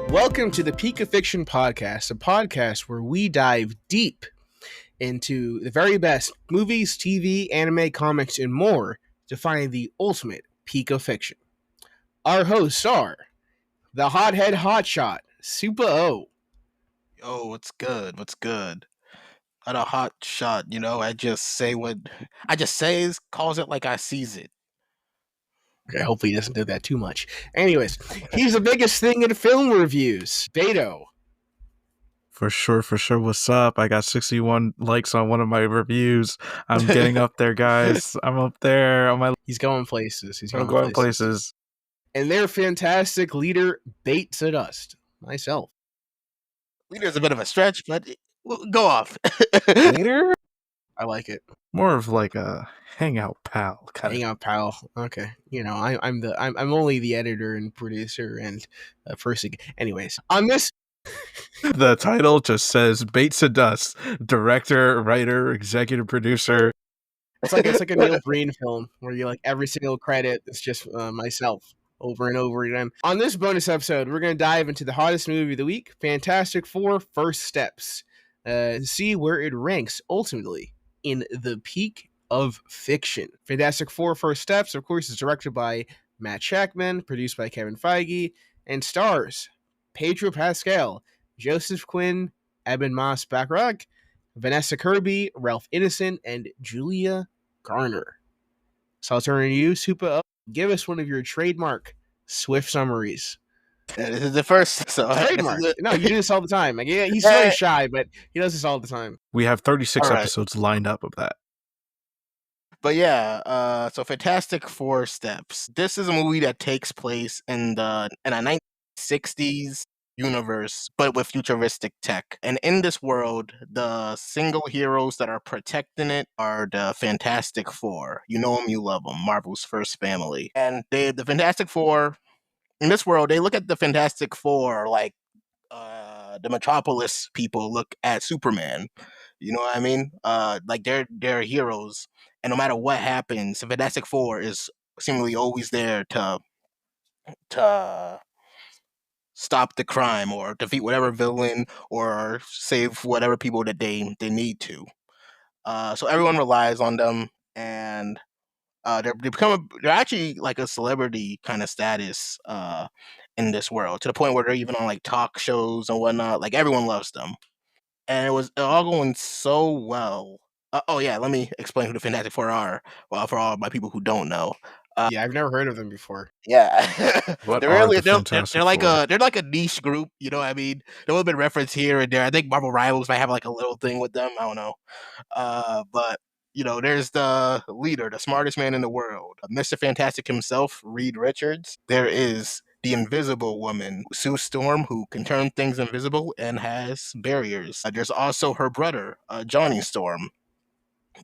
Welcome to the Peak of Fiction podcast, a podcast where we dive deep into the very best movies, TV, anime, comics, and more to find the ultimate peak of fiction. Our hosts are the hothead hotshot, Super O. Yo, what's good? What's good? Not a hot shot, I just say what I just says, calls it like I sees it. Okay, hopefully he doesn't do that too much. Anyways, he's the biggest thing in film reviews, Pedro. For sure. What's up? I got 61 likes on one of my reviews. I'm getting up there, guys. I'm up there on my. He's going places. I'm going places. And their fantastic leader, Bates of Dust, myself. Leader's a bit of a stretch, but go off. Leader? I like it. More of like a hangout pal. Hangout pal. Okay. I'm only the editor and producer and person. Anyways, on this. The title just says Bates of Dust, director, writer, executive producer. It's like a Neil Breen film where you like every single credit. It's just myself over and over again. On this bonus episode, we're going to dive into the hottest movie of the week, Fantastic Four: First Steps, to see where it ranks ultimately in the peak of fiction. Fantastic Four: First Steps, of course, is directed by Matt Shakman, produced by Kevin Feige, and stars Pedro Pascal, Joseph Quinn, Ebon Moss-Bachrach, Vanessa Kirby, Ralph Ineson, and Julia Garner. So I'll turn to you, Super. Give us one of your trademark swift summaries. This is the first. So trademark. No, you do this all the time. Like, yeah, he's really shy, but he does this all the time. We have 36 episodes lined up of that. But yeah, so Fantastic Four Steps. This is a movie that takes place in a 1960s universe, but with futuristic tech. And in this world, the single heroes that are protecting it are the Fantastic Four. You know them, you love them. Marvel's first family. And the Fantastic Four, in this world, they look at the Fantastic Four like the Metropolis people look at Superman. You know what I mean? Like they're heroes. And no matter what happens, the Fantastic Four is seemingly always there to stop the crime or defeat whatever villain or save whatever people that they need to. So everyone relies on them, and they're actually like a celebrity kind of status in this world, to the point where they're even on like talk shows and whatnot. Like everyone loves them, and it was all going so well. Oh yeah, let me explain who the Fantastic Four are. Well, for all my people who don't know. Yeah, I've never heard of them before. Yeah, they're like Four? they're like a niche group. You know what I mean? There would have been reference here and there. I think Marvel Rivals might have like a little thing with them. I don't know. But there's the leader, the smartest man in the world, Mr. Fantastic himself, Reed Richards. There is the Invisible Woman, Sue Storm, who can turn things invisible and has barriers. There's also her brother, Johnny Storm,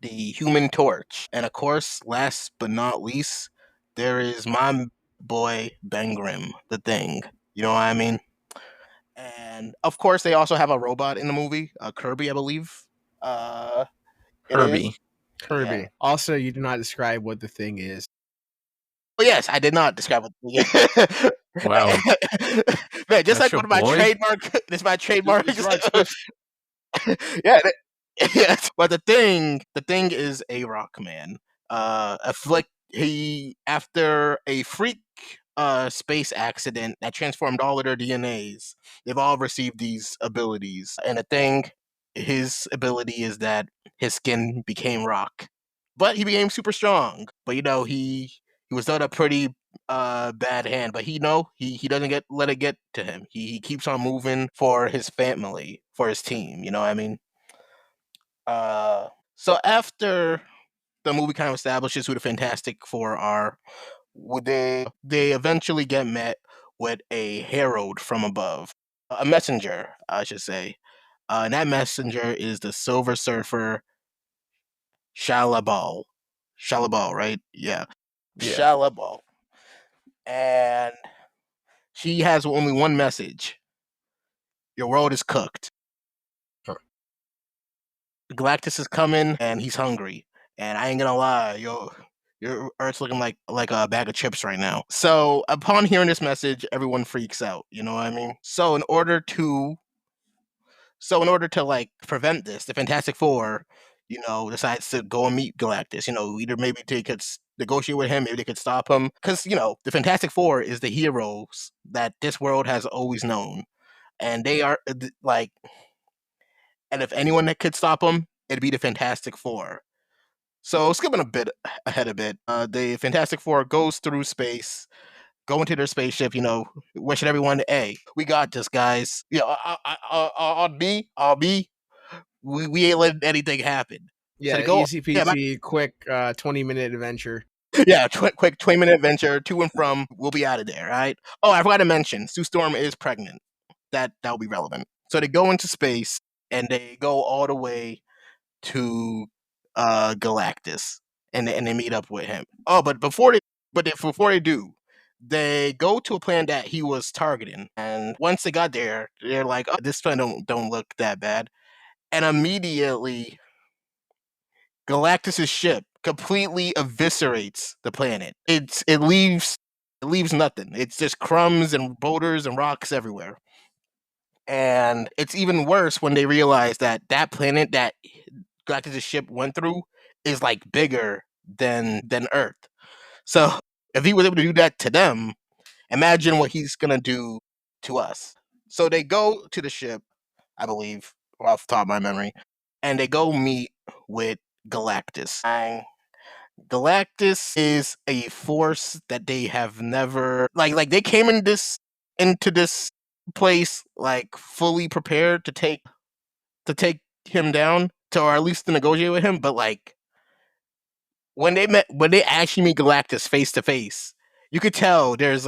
the Human Torch. And of course, last but not least, there is my boy, Ben Grimm, the Thing. You know what I mean? And of course, they also have a robot in the movie, Kirby, I believe. Kirby. Yeah. Also, you do not describe what the Thing is. Oh, yes, I did not describe what the Thing is. Wow. Man, just like one of my trademark. This is my trademark. Yeah. Yes, but the thing is a rock man. He after a freak space accident that transformed all of their DNAs, they've all received these abilities. And the thing, his ability is that his skin became rock, but he became super strong. But he was dealt a pretty bad hand. But he doesn't let it get to him. He keeps on moving for his family, for his team. You know what I mean? So after the movie kind of establishes who the Fantastic Four are, they eventually get met with a herald from above, a messenger, I should say. And that messenger is the Silver Surfer, Shalabal. Shalabal, right? Yeah. Shalabal. And she has only one message. Your world is cooked. Galactus is coming, and he's hungry. And I ain't gonna lie, your Your Earth's looking like a bag of chips right now. So upon hearing this message, everyone freaks out. You know what I mean? So in order to like prevent this, the Fantastic Four, decides to go and meet Galactus. Either maybe they could negotiate with him, maybe they could stop him, because the Fantastic Four is the heroes that this world has always known, and they are like, and if anyone that could stop them, it'd be the Fantastic Four. So skipping a bit ahead a bit, the Fantastic Four goes through space, go into their spaceship, wishing everyone, hey, we got this, guys. On me, we ain't letting anything happen. So Yeah, they go, easy peasy, quick 20-minute adventure. yeah, quick 20-minute adventure to and from. We'll be out of there, right? Oh, I forgot to mention, Sue Storm is pregnant. That'll be relevant. So they go into space and they go all the way to Galactus, and they meet up with him. Oh, but before they do, they go to a planet that he was targeting, and once they got there, they're like, "Oh, this planet don't look that bad," and immediately Galactus's ship completely eviscerates the planet. It leaves nothing. It's just crumbs and boulders and rocks everywhere. And it's even worse when they realize that planet that Galactus' ship went through is like bigger than Earth. So if he was able to do that to them, imagine what he's gonna do to us. So they go to the ship, I believe, off the top of my memory, and they go meet with Galactus. And Galactus is a force that they have never like they came into this place like fully prepared to take him down, or at least to negotiate with him, but like when they actually meet Galactus face to face, you could tell there's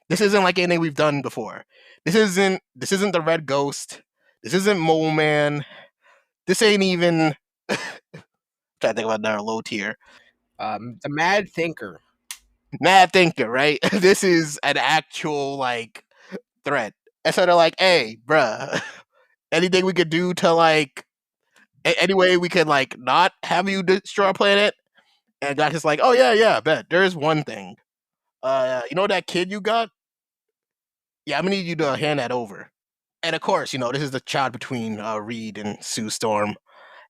this isn't like anything we've done before. This isn't the Red Ghost. This isn't Mole Man. This ain't even trying to think about another low tier. The Mad Thinker. Mad Thinker, right? This is an actual like threat. And so they're like, hey, bruh, anything we could do to like any way we could like not have you destroy our planet? And Doc is like, oh yeah, bet. There's one thing. You know that kid you got? Yeah, I'm gonna need you to hand that over. And of course, this is the child between Reed and Sue Storm.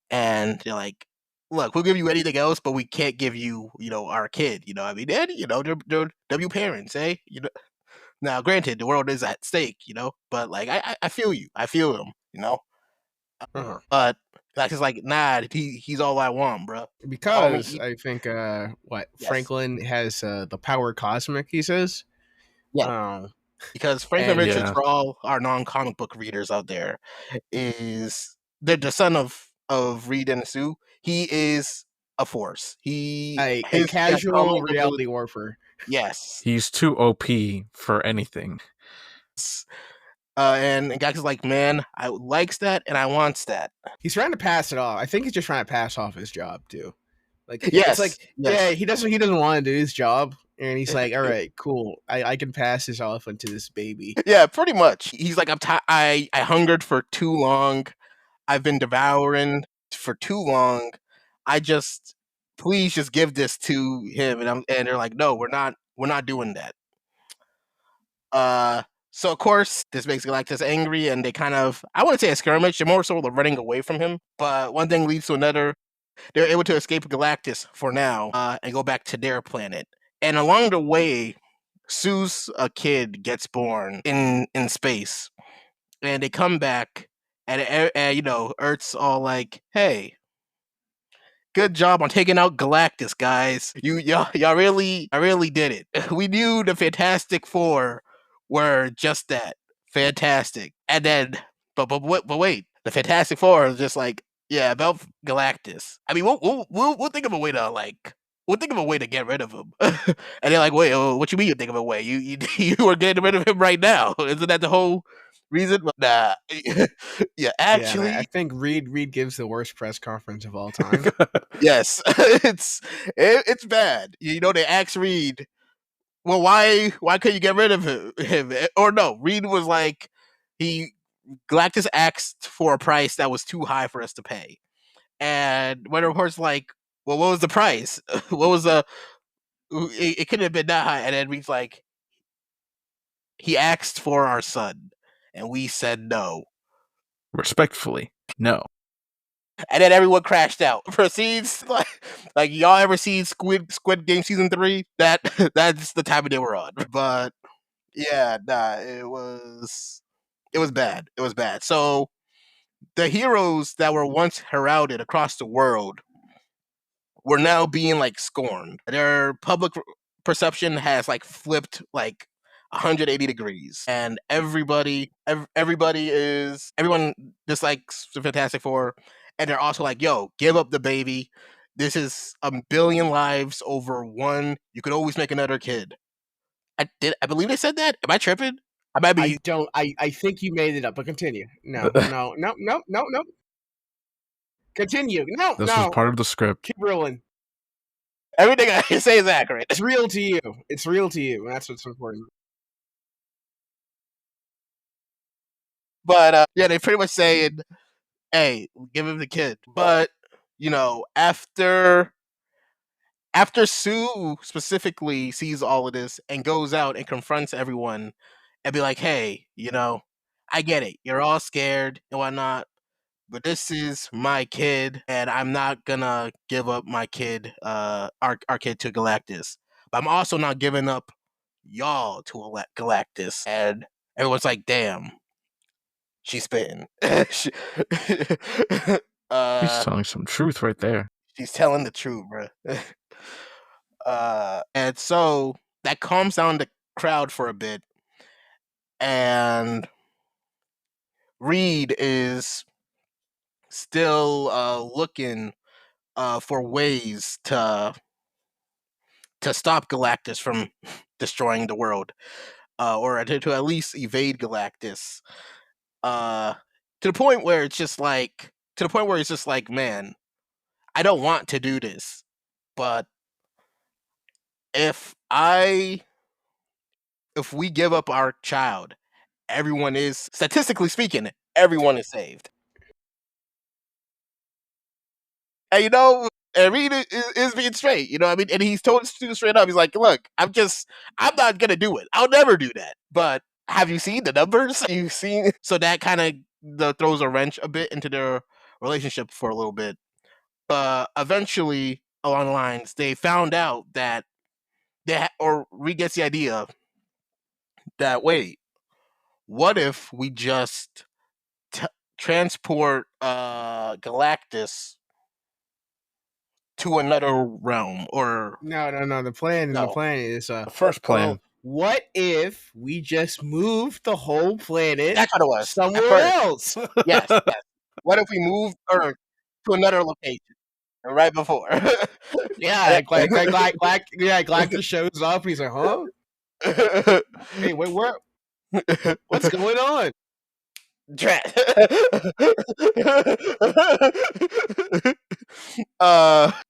And they're like, look, we'll give you anything else, but we can't give you, our kid. I mean, and, they're W parents, eh? Now, granted, the world is at stake, but like, I feel you. I feel him, Uh-huh. But Doc is like, nah, he's all I want, bro. Because I think Yes. Franklin has the power cosmic, he says. Yeah. Because Franklin And- Richards, for all our non-comic book readers out there, is the son of Reed and Sue. He is a force. a His casual reality warfare. Yes. He's too OP for anything. And Gaka's like, man, I likes that and I wants that. He's trying to pass it off. I think he's just trying to pass off his job too. Like, Yes, it's like, yes. yeah, he doesn't want to do his job, and he's like, all right, cool, I can pass this off onto this baby. Yeah, pretty much. He's like, I hungered for too long. I've been devouring for too long. Please just give this to him. And they're like, no, we're not doing that. So of course this makes Galactus angry, and they kind of, I wouldn't say a skirmish, they're more so running away from him. But one thing leads to another. They're able to escape Galactus for now, and go back to their planet. And along the way, Sue's kid gets born in space, and they come back, and Earth's all like, "Hey, good job on taking out Galactus, guys. Y'all really did it. We knew the Fantastic Four were just that, fantastic." And then, but wait, the Fantastic Four is just like, yeah, about Galactus. I mean, we'll think of a way to we'll think of a way to get rid of him. And they're like, wait, what you mean you think of a way? You are getting rid of him right now. Isn't that the whole reason? Nah. Yeah, actually, I think Reed gives the worst press conference of all time. yes, it's bad. They asked Reed, well, why couldn't you get rid of him? Or no, Reed was like, Galactus asked for a price that was too high for us to pay. And when the report's like, well, what was the price? What was the? It couldn't have been that high. And then he's like, he asked for our son, and we said no. Respectfully, no. And then everyone crashed out. Proceeds like y'all ever seen Squid Game season 3? That's the time of day we're on. But yeah, nah, it was bad. It was bad. So the heroes that were once heralded across the world were now being like scorned. Their public perception has like flipped like 180 degrees, and everyone dislikes the Fantastic Four, and they're also like, "Yo, give up the baby. This is a billion lives over one. You could always make another kid." I believe they said that. Am I tripping? I might be. I think you made it up, but continue. No. Continue. No. This was part of the script. Keep rolling. Everything I say is accurate. It's real to you. It's real to you. That's what's important. But yeah, they pretty much saying, "Hey, give him the kid." But you know, after Sue specifically sees all of this and goes out and confronts everyone and be like, "Hey, you know, I get it. You're all scared and whatnot, but this is my kid, and I'm not gonna give up my kid, our kid to Galactus. But I'm also not giving up y'all to Galactus." And everyone's like, "Damn, she's spitting." She's telling some truth right there. She's telling the truth, bro. And so that calms down the crowd for a bit, and Reed is still looking for ways to stop Galactus from destroying the world, or to at least evade Galactus. To the point where it's just like, man, I don't want to do this, but if we give up our child, everyone is, statistically speaking, everyone is saved. And you know, and Reed is being straight, you know what I mean? And he's told Stu straight up, he's like, "Look, I'm not gonna do it. I'll never do that. But have you seen the numbers? Have you seen?" So that kind of throws a wrench a bit into their relationship for a little bit. Eventually, along the lines, they found out that or Reed gets the idea that, wait, what if we just transport Galactus to another realm? Or no. The plan is The first plan. What if we just move the whole planet? That's what it was. Somewhere else. Yes. What if we move Earth to another location? Right before. Yeah, Galactus shows up. He's like, "Huh? Hey, wait, where? What's going on?"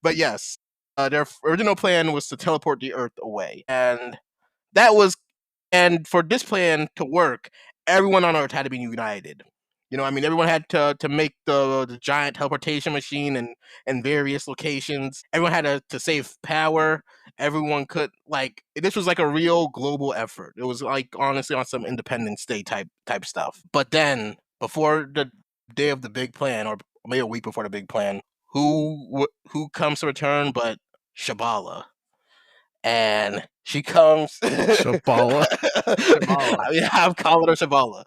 But yes, their original plan was to teleport the Earth away, and that was, and for this plan to work, everyone on Earth had to be united. You know, I mean, everyone had to make the giant teleportation machine in various locations. Everyone had to save power. Everyone could, like, this was like a real global effort. It was like, honestly, on some Independence Day type stuff. But then, before the day of the big plan, or maybe a week before the big plan, who comes to return but Shabala? And she comes. Shabala. I mean, I'm calling her Shabala.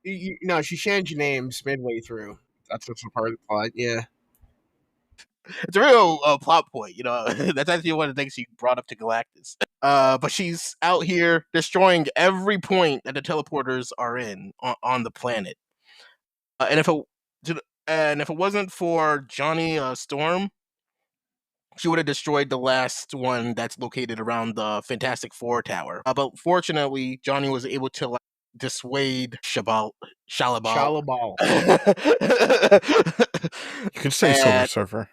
Yeah, she changed names midway through. That's what's a part of the plot. Yeah, it's a real plot point. You know, that's actually one of the things she brought up to Galactus. But she's out here destroying every point that the teleporters are in on the planet. And if it wasn't for Johnny Storm, she would have destroyed the last one that's located around the Fantastic Four tower. But fortunately, Johnny was able to like dissuade Shalabal. You can say Silver Surfer.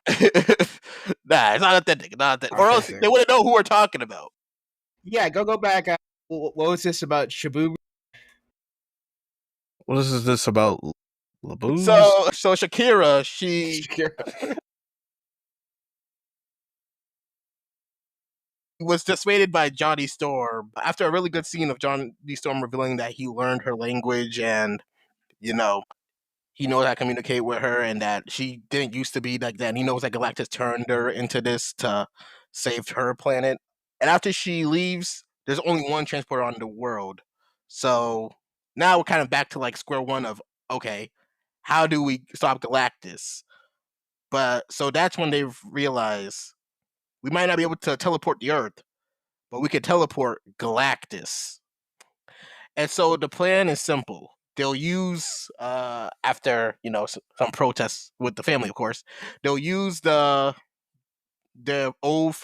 Nah, it's not authentic. Or else they wouldn't know who we're talking about. Yeah, go back. What was this about Shabu? What is this about? Laboo? So Shakira, was dissuaded by Johnny Storm after a really good scene of Johnny Storm revealing that he learned her language and, you know, he knows how to communicate with her and that she didn't used to be like that. And he knows that Galactus turned her into this to save her planet. And after she leaves, there's only one transporter on the world. So now we're kind of back to like square one of, okay, how do we stop Galactus? But so that's when they realize we might not be able to teleport the Earth, but we could teleport Galactus. And so the plan is simple. They'll use after some protests with the family, of course. They'll use the old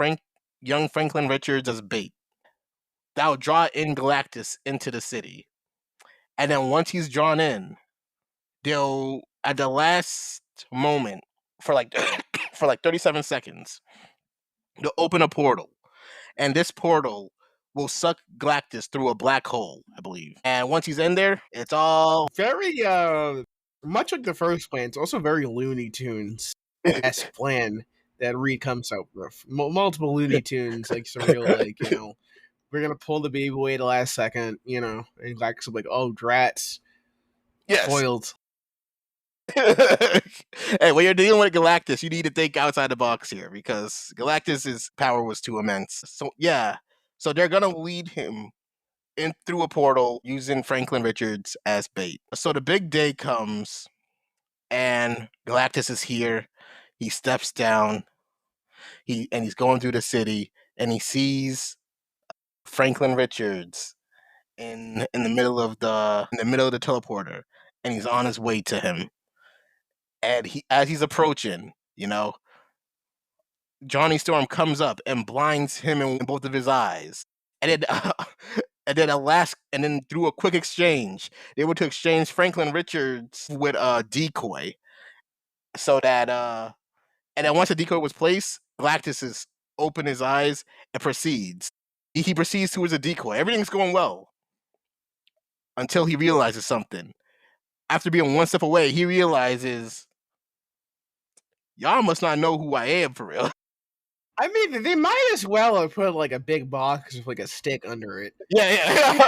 young Franklin Richards as bait. That'll draw in Galactus into the city, and then once he's drawn in, they'll at the last moment for like for like 37 seconds, they'll open a portal, and this portal will suck Galactus through a black hole, I believe. And once he's in there, it's all very much like the first plan. It's also very Looney Tunes-esque plan that Reed comes up with. Multiple Looney Tunes, like some real we're gonna pull the baby away at the last second, and Galactus will be like, oh drats. yes. Spoiled. Hey, when you're dealing with Galactus, you need to think outside the box here because Galactus's power was too immense. So yeah, so they're gonna lead him in through a portal using Franklin Richards as bait. So the big day comes, and Galactus is here. He steps down. He's going through the city, and he sees Franklin Richards in the middle of the teleporter, and he's on his way to him. And as he's approaching, Johnny Storm comes up and blinds him in both of his eyes. And then through a quick exchange, they were to exchange Franklin Richards with a decoy. So that and then once the decoy was placed, Galactus open his eyes and proceeds. He proceeds towards the decoy. Everything's going well. Until he realizes something. After being one step away, he realizes y'all must not know who I am for real. I mean, they might as well have put like a big box with like a stick under it. Yeah.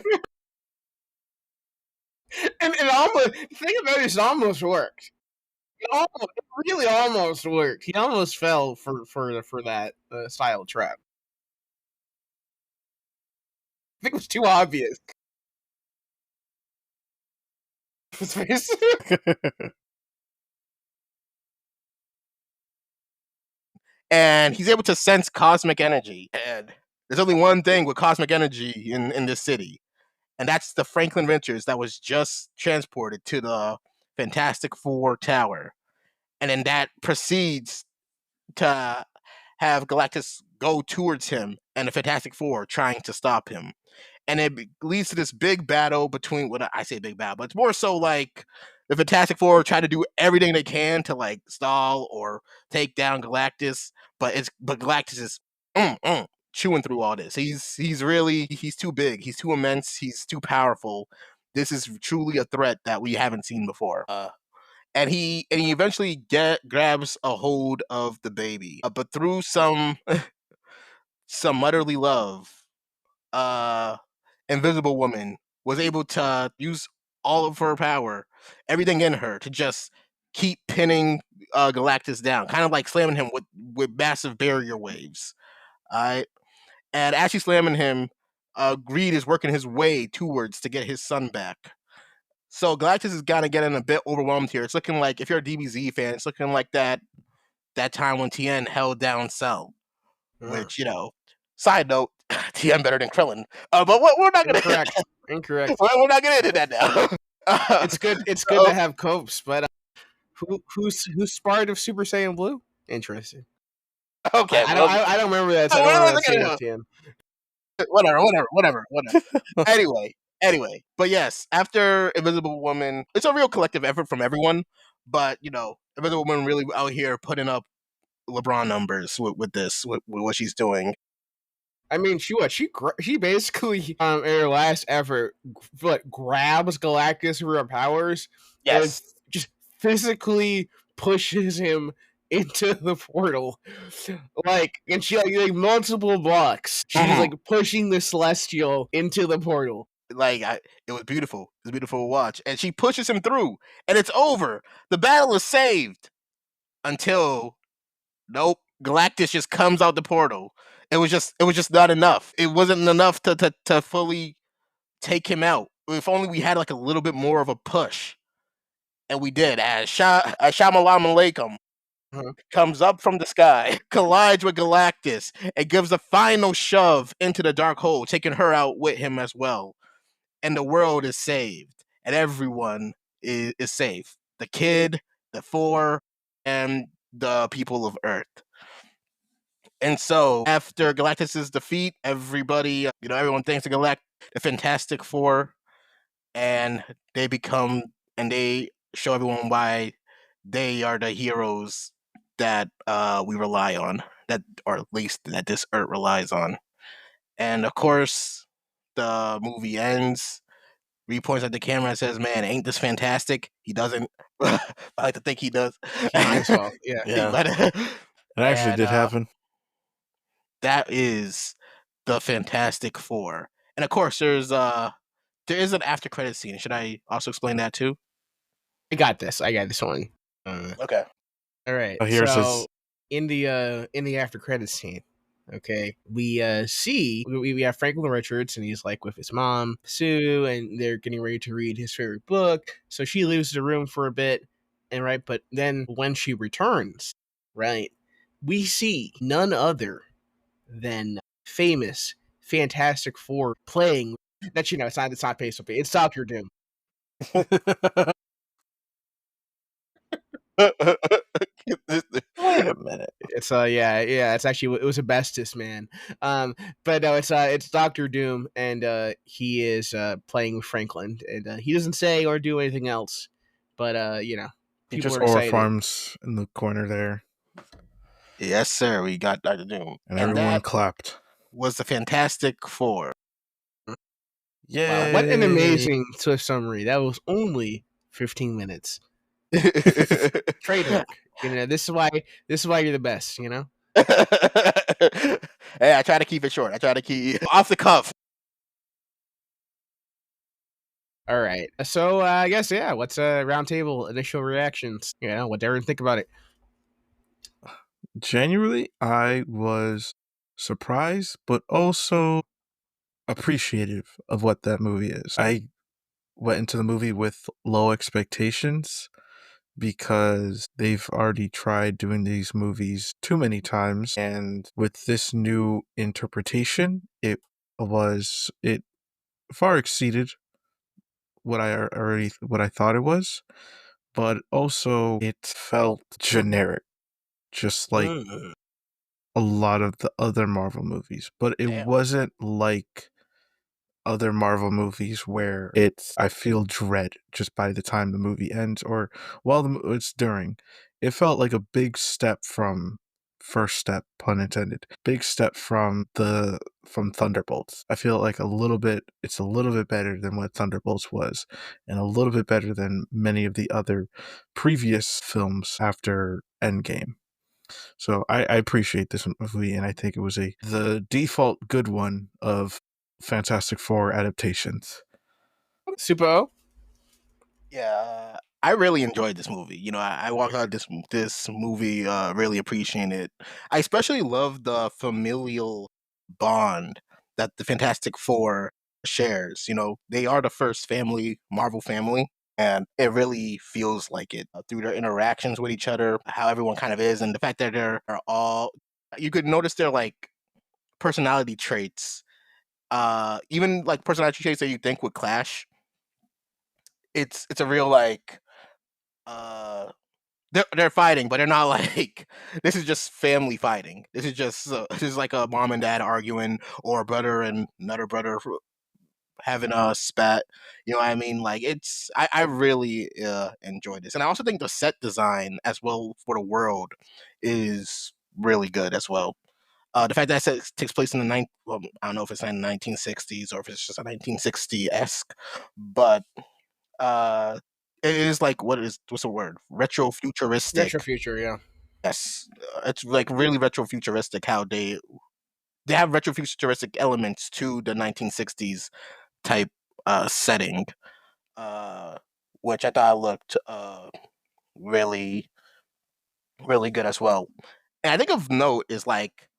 and almost think about it almost worked. It really almost worked. He almost fell for that style trap. I think it was too obvious. And he's able to sense cosmic energy. And there's only one thing with cosmic energy in this city. And that's the Franklin Richards that was just transported to the Fantastic Four Tower. And then that proceeds to have Galactus go towards him and the Fantastic Four trying to stop him. And it leads to this big battle between, I say big battle, but it's more so like the Fantastic Four try to do everything they can to like stall or take down Galactus, but Galactus is chewing through all this. He's too big, he's too immense, he's too powerful. This is truly a threat that we haven't seen before. And he eventually grabs a hold of the baby, but through some motherly love, Invisible Woman was able to use all of her power, everything in her, to just keep pinning Galactus down, kind of like slamming him with massive barrier waves. And as she's slamming him, Greed is working his way towards to get his son back. So Galactus is kind of getting a bit overwhelmed here. It's looking like, if you're a DBZ fan, it's looking like that time when Tien held down Cell, which, side note, Tien better than Krillin. But we're not going to... Incorrect. We're not going to into that now. It's good to have copes, but who's part of Super Saiyan Blue? Interesting. Okay. I don't remember that. So I don't remember Tien. Whatever. Anyway, but yes, after Invisible Woman, it's a real collective effort from everyone. But Invisible Woman really out here putting up LeBron numbers with what she's doing. I mean, she basically in her last effort, grabs Galactus with her powers, yes, and just physically pushes him into the portal, and she like multiple blocks. She's like pushing the celestial into the portal. It was beautiful. It was beautiful to watch, and she pushes him through, and it's over. The battle is saved until nope, Galactus just comes out the portal. It was just not enough. It wasn't enough to fully take him out. If only we had like a little bit more of a push, and we did. As Shamalam comes up from the sky, collides with Galactus, and gives a final shove into the dark hole, taking her out with him as well. And the world is saved, and everyone is safe. The kid, the four, and the people of Earth. And so, after Galactus's defeat, everybody, everyone thanks the Fantastic Four, and they show everyone why they are the heroes that we rely on, or at least that this Earth relies on. And of course, the movie ends. He points at the camera and says, "Man, ain't this fantastic?" He doesn't. I like to think he does. He might as well. Yeah. It actually did happen. That is the Fantastic Four, and of course, there is an after credit scene. Should I also explain that too? I got this one. Okay. All right. Here's so in the after credit scene, okay, we see we have Franklin Richards, and he's like with his mom Sue, and they're getting ready to read his favorite book. So she leaves the room for a bit, but then when she returns, right, we see none other than famous Fantastic Four playing. That it's not Face Up. It's Doctor Doom. Wait a minute. It's it's actually, it was Asbestos Man. But no, it's Doctor Doom, and he is playing Franklin, and he doesn't say or do anything else, but he people just are excited. farms in the corner there. Yes, sir. We got Doctor Doom, and everyone clapped. Was the Fantastic Four. Yeah, wow, what an amazing Swift summary. That was only 15 minutes. Trademark. This is why you're the best. Hey, I try to keep it short. I try to keep off the cuff. All right. So I guess what's roundtable initial reactions? What did everyone think about it? Genuinely, I was surprised, but also appreciative of what that movie is. I went into the movie with low expectations because they've already tried doing these movies too many times, and with this new interpretation, it far exceeded what I thought it was, but also it felt generic, just like a lot of the other Marvel movies. But it wasn't like other Marvel movies where I feel dread just by the time the movie ends or while it's during. It felt like a big step from first step, pun intended, big step from Thunderbolts. I feel like it's a little bit better than what Thunderbolts was, and a little bit better than many of the other previous films after Endgame. So I appreciate this movie, and I think it was the default good one of Fantastic Four adaptations. Super O? Yeah, I really enjoyed this movie. I walked out of this movie really appreciating it. I especially love the familial bond that the Fantastic Four shares. They are the first Marvel family, and it really feels like it through their interactions with each other, how everyone kind of is, and the fact that they're all, you could notice their like personality traits, even like personality traits that you think would clash. It's a real like they're fighting, but they're not like this is just family fighting. This is like a mom and dad arguing, or a brother and another brother having a spat. You know what I mean? Like I really enjoyed this, and I also think the set design as well for the world is really good as well. The fact that it takes place in I don't know if it's in the 1960s or if it's just a 1960-esque, but it is like what's the word? Retro futuristic. Retro future, yeah. Yes, it's like really retrofuturistic how they have retrofuturistic elements to the 1960s type setting, uh, which I thought looked really really good as well. And I think of note is like,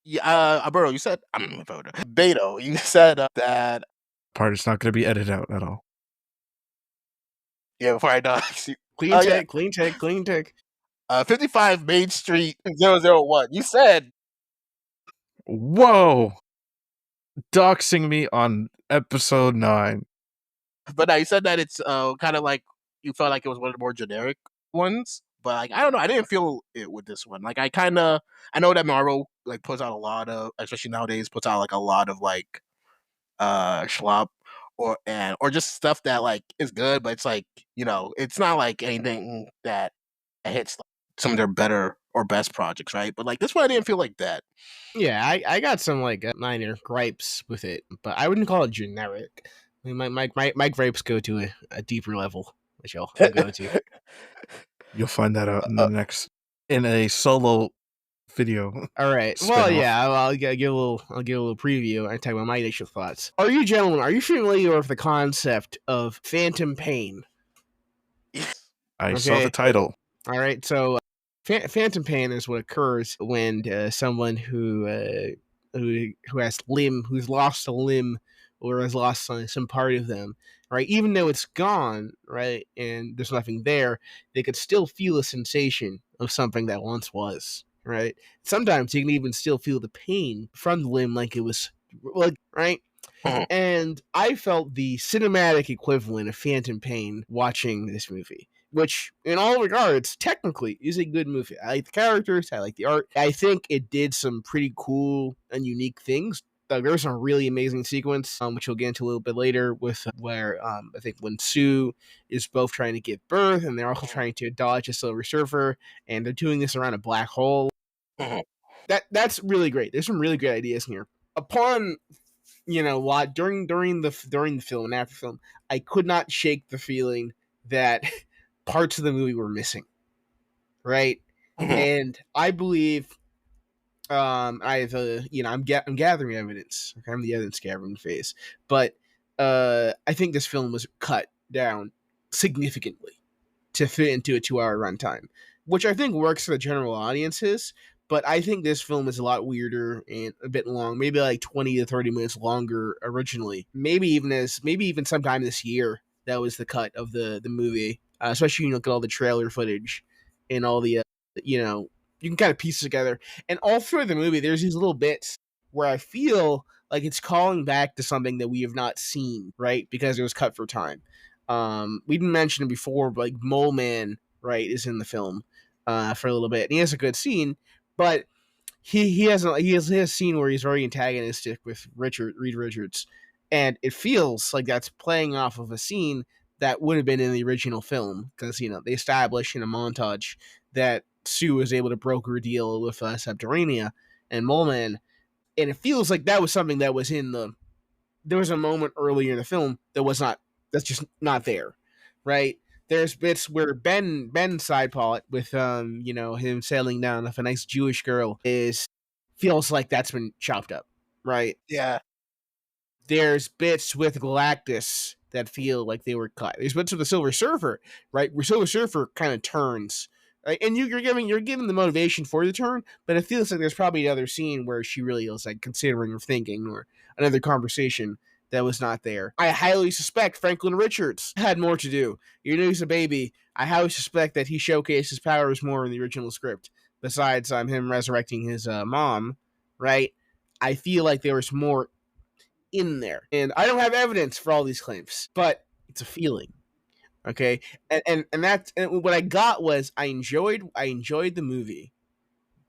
yeah, Alberto, you said I'm Beto, you said that Part is not going to be edited out at all. yeah before I die. Clean Yeah, take, clean take, clean take. 55 Main Street 001. You said Whoa! Doxing me on episode 9. but now you said that it's kind of like you felt like it was one of the more generic ones. But like I don't know, I didn't feel it with this one. Like I know that Marvel like puts out a lot of, especially nowadays, puts out like a lot of like schlop or just stuff that like is good, but it's like, it's not like anything that hits like, some of their better or best projects, right? But like this one, I didn't feel like that. Yeah, I got some like minor gripes with it, but I wouldn't call it generic. I mean, my gripes go to a deeper level, which I'll go to. You'll find that out in a solo video. All right. Well, Spin-off. yeah, I'll give a little preview and talk about my initial thoughts. Are you gentlemen? Are you familiar with the concept of phantom pain? I saw the title. All right. So, phantom pain is what occurs when someone who who's lost a limb or has lost some part of them, right? Even though it's gone, right, and there's nothing there, they could still feel a sensation of something that once was, right? Sometimes you can even still feel the pain from the limb, like it was, like, right. And I felt the cinematic equivalent of phantom pain watching this movie, which, in all regards, technically is a good movie. I like the characters, I like the art. I think it did some pretty cool and unique things. There's a really amazing sequence, which we'll get into a little bit later, with where I think when Sue is both trying to give birth and they're also trying to dodge a Silver Surfer, and they're doing this around a black hole. That's really great. There's some really great ideas in here. Upon what during the film and after film, I could not shake the feeling that parts of the movie were missing, right? And I believe I'm gathering evidence. Okay, I'm the evidence gathering phase, but I think this film was cut down significantly to fit into a 2-hour runtime, which I think works for the general audiences. But I think this film is a lot weirder and a bit long, maybe like 20 to 30 minutes longer originally. Maybe even sometime this year that was the cut of the movie. Especially when you look at all the trailer footage and all the you can kind of piece it together. And all through the movie, there's these little bits where I feel like it's calling back to something that we have not seen, right? Because it was cut for time. We didn't mention it before, but like Mole Man, right, is in the film for a little bit, and he has a good scene, but he has a scene where he's very antagonistic with Reed Richards, and it feels like that's playing off of a scene that would have been in the original film, because they establish in a montage that Sue was able to broker a deal with Subterranea and Mole Man, and it feels like that was something that was in the. There was a moment earlier in the film that's just not there, right? There's bits where Ben side plot with him sailing down with a nice Jewish girl feels like that's been chopped up, right? Yeah. There's bits with Galactus that feel like they were cut. There's bits with the Silver Surfer, right? Where Silver Surfer kind of turns, right? And you're giving the motivation for the turn, but it feels like there's probably another scene where she really is like considering or thinking, or another conversation that was not there. I highly suspect Franklin Richards had more to do. He's a baby. I highly suspect that he showcased his powers more in the original script, besides him resurrecting his mom, right? I feel like there was more in there. And I don't have evidence for all these claims, but it's a feeling. Okay? And that's and what I got was I enjoyed the movie,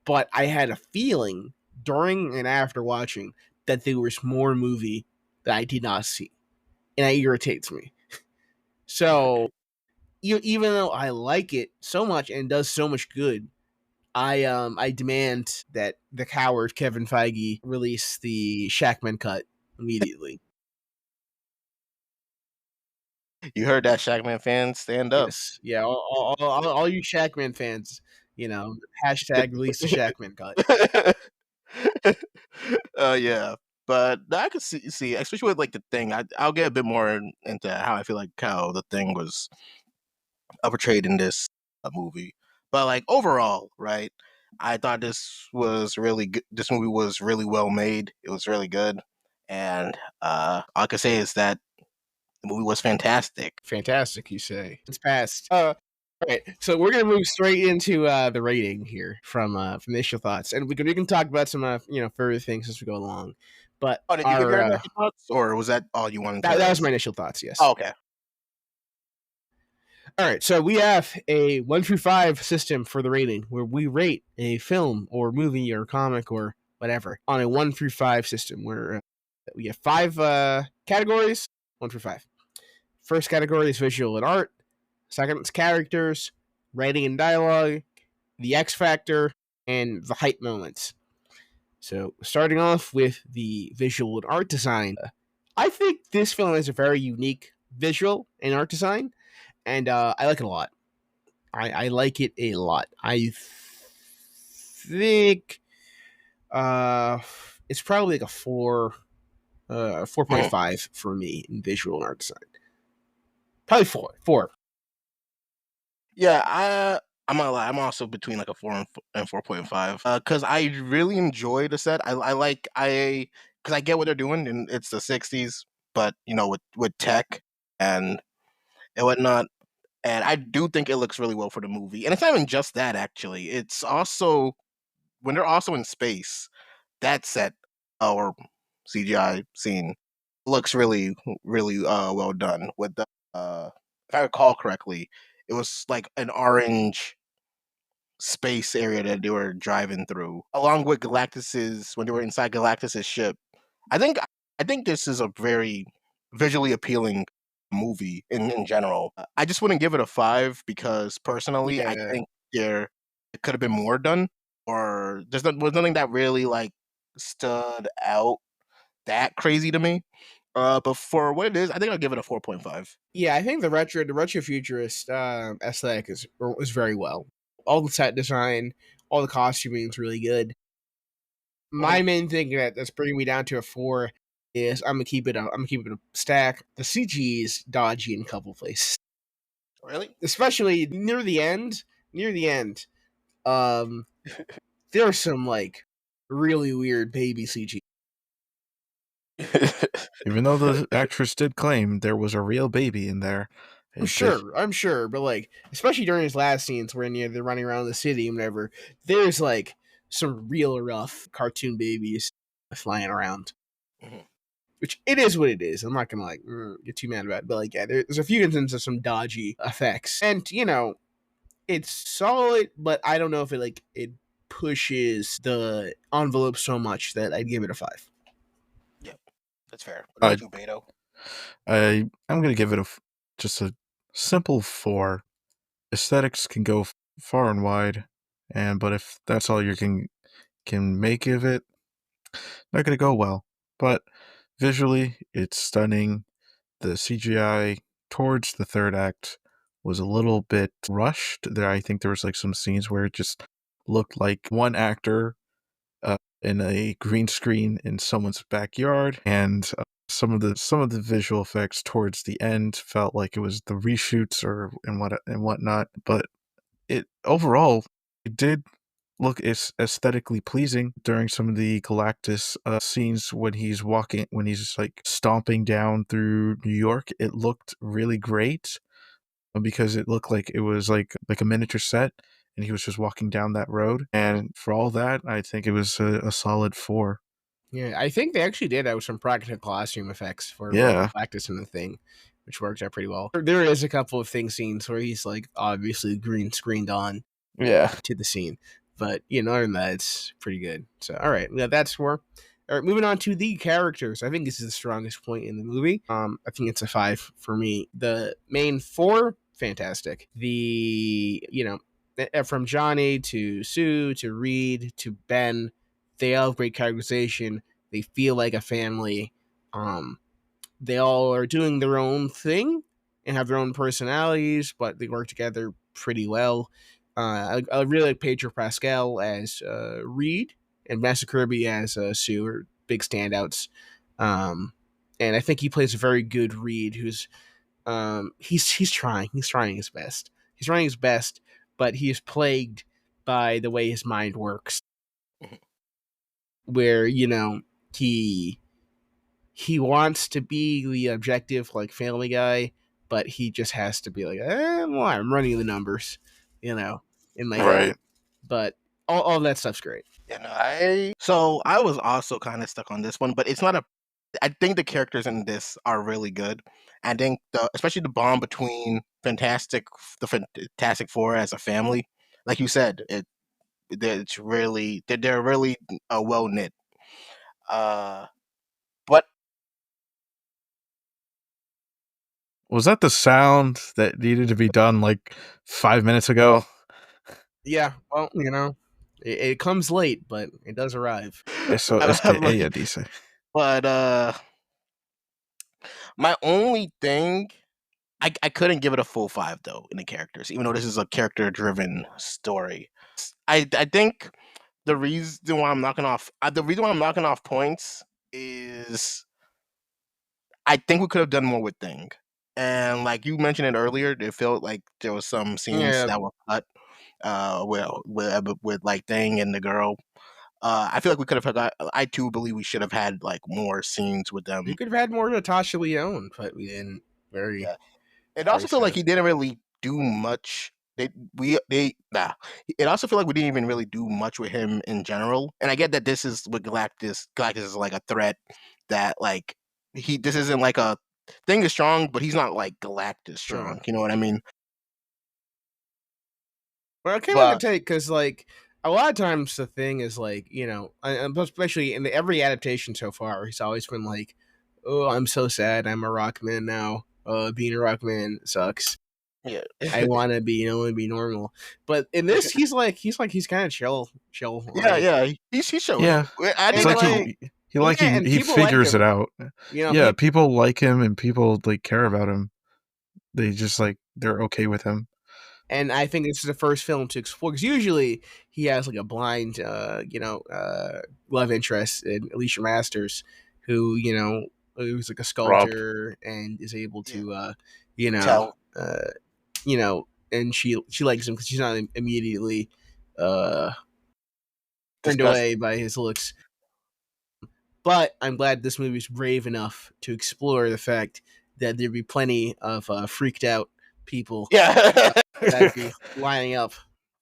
but I had a feeling during and after watching that there was more movie that I did not see. And that irritates me. So even though I like it so much and does so much good, I demand that the coward Kevin Feige release the Shakman cut immediately. You heard that, Shakman fans? Stand up. Yes, yeah, all you Shakman fans, hashtag release the Shakman cut. Yeah, but I could see, especially with like the thing. I'll get a bit more into how I feel like how the thing was portrayed in this movie. But like overall, right? I thought this was really good. This movie was really well made. It was really good, and all I can say is that the movie was fantastic. Fantastic, you say? It's passed. All right, so we're gonna move straight into the rating here from initial thoughts, and we can talk about some further things as we go along. But Oh, did you give your initial thoughts, or was that all you wanted to? That was my initial thoughts. Yes. Oh, okay. All right, so we have a 1 through 5 system for the rating, where we rate a film or movie or comic or whatever on a 1 through 5 system, where we have 5 categories, 1 through 5. First category is visual and art. Second is characters, writing and dialogue, the X factor, and the hype moments. So, starting off with the visual and art design, I think this film has a very unique visual and art design, and I like it a lot. I like it a lot. I think it's probably like a 4.5 for me in visual and art design. Probably 4. Yeah, I'm not lie. I'm also between like a 4 and 4.5. Because I really enjoy the set. Because I get what they're doing, and it's the '60s, but with tech and whatnot. And I do think it looks really well for the movie. And it's not even just that, actually. It's also when they're also in space, that set or CGI scene looks really, really well done. With the if I recall correctly, it was like an orange space area that they were driving through, along with Galactus's when they were inside Galactus's ship. I think this is a very visually appealing movie in general. I just wouldn't give it a 5 because personally, I think it could have been more done, or was nothing that really like stood out that crazy to me. But for what it is, I think I'll give it a 4.5. Yeah, I think the retro futurist aesthetic was very well. All the set design, all the costuming is really good. My main thing that's bringing me down to a 4 is I'm gonna keep it a stack. The CG is dodgy in a couple places. Really? Especially near the end. There's some like really weird baby CG. Even though the actress did claim there was a real baby in there. I'm sure, but like, especially during his last scenes when they're running around the city and whatever, there's like some real rough cartoon babies flying around. Mhm. Which it is what it is. I'm not gonna like get too mad about it, but like, yeah, there's a few instances of some dodgy effects, and it's solid, but I don't know if it pushes the envelope so much that I'd give it a 5. Yep, that's fair. What about you, Beto? I'm gonna give it just a simple 4. Aesthetics can go far and wide, but if that's all you can make of it, not gonna go well. But visually, it's stunning. The CGI towards the third act was a little bit rushed. I think there was like some scenes where it just looked like one actor in a green screen in someone's backyard, and some of the visual effects towards the end felt like it was the reshoots and whatnot. But it overall, it did look aesthetically pleasing during some of the Galactus scenes when he's like stomping down through New York. It looked really great because it looked like it was like a miniature set, and he was just walking down that road. And for all that, I think it was a solid 4. Yeah, I think they actually did have some practical costume effects for Galactus and the Thing, which worked out pretty well. There is a couple of scenes where he's like obviously green screened on to the scene, but other than that, it's pretty good. So all right, yeah, that's 4. All right, moving on to the characters. I think this is the strongest point in the movie. I think it's a 5 for me. The main 4, fantastic. The from Johnny to Sue to Reed to Ben, they all have great characterization. They feel like a family. They all are doing their own thing, and have their own personalities, but they work together pretty well. I really like Pedro Pascal as Reed and Vanessa Kirby as Sue are big standouts. And I think he plays a very good Reed, who's he's trying his best. He's trying his best, but he is plagued by the way his mind works, where he wants to be the objective like Family Guy, but he just has to be like, well, I'm running the numbers, in my head. Right. But all that stuff's great. So I was also kind of stuck on this one, but it's not a. I think the characters in this are really good. I think especially the bond between the Fantastic Four as a family, like you said, it's really they're really well knit. But Was that the sound that needed to be done like 5 minutes ago? Yeah, well, it comes late, but it does arrive. Eso es que ella dice. But my only thing, I couldn't give it a full 5 though in the characters, even though this is a character driven story. I think the reason why I'm knocking off points is I think we could have done more with Thing. And like you mentioned it earlier, it felt like there was some scenes that were cut with like Thing and the girl. I feel like we could have I too believe we should have had like more scenes with them. We could have had more Natasha Lyonne, but we didn't. It also felt like he didn't really do much. It also feel like we didn't even really do much with him in general. And I get that this is with Galactus. Galactus is like a threat that like this isn't like a Thing is strong, but he's not like Galactus strong. You know what I mean? Well, I can't really take because like a lot of times the Thing is like especially in every adaptation so far, he's always been like, "Oh, I'm so sad. I'm a Rockman now. Being a Rockman sucks. Yeah, I want to be normal." But in this, he's kind of chill. Yeah, he's chill. Yeah, I think he figures it out. People like him and people like care about him. They just like they're okay with him. And I think this is the first film to explore, because usually he has like a blind, love interest in Alicia Masters, who who's like a sculptor and is able to, tell. And she likes him because she's not immediately turned away by his looks. But I'm glad this movie's brave enough to explore the fact that there'd be plenty of freaked out people that'd be lining up.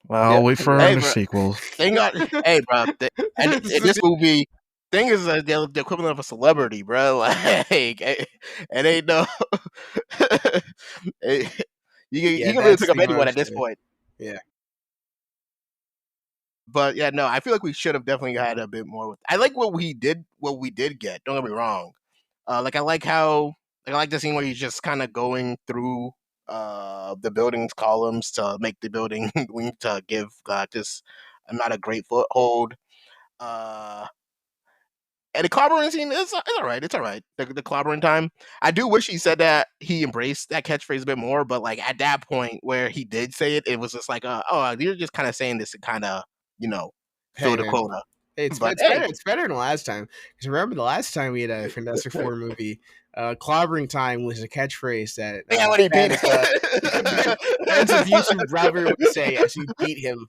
Well, I'll wait for another sequel. Hey, bro. And in this movie, Thing is the equivalent of a celebrity, bro. Like, it ain't no. You can really pick up anyone at this point. Yeah. But yeah, no, I feel like we should have definitely had a bit more. I like what we did get. Don't get me wrong. I like the scene where he's just kind of going through the building's columns to make the building to give this not a great foothold. And the clobbering scene is all right. It's all right. The clobbering time. I do wish he said that he embraced that catchphrase a bit more, but like at that point where he did say it, it was just like, you're just kind of saying this to kind of, fill the quota. It's better than the last time. Because remember the last time we had a Fantastic Four movie, clobbering time was a catchphrase that what he did. Ben's abusive brother would say as he beat him.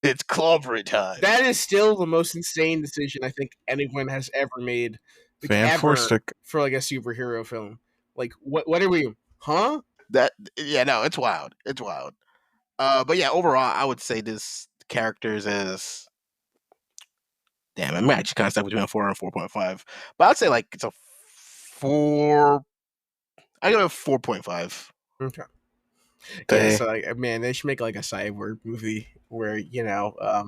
It's clobbering time. That is still the most insane decision I think anyone has ever made. For like a superhero film. Like what are we? Huh? It's wild. It's wild. But yeah, overall, I would say this characters is. Damn, I'm actually kind of stuck between a 4 and 4.5. But I'd say like it's a 4. I give it a 4.5. Okay. Yeah, so like, man, they should make like a cyborg movie where where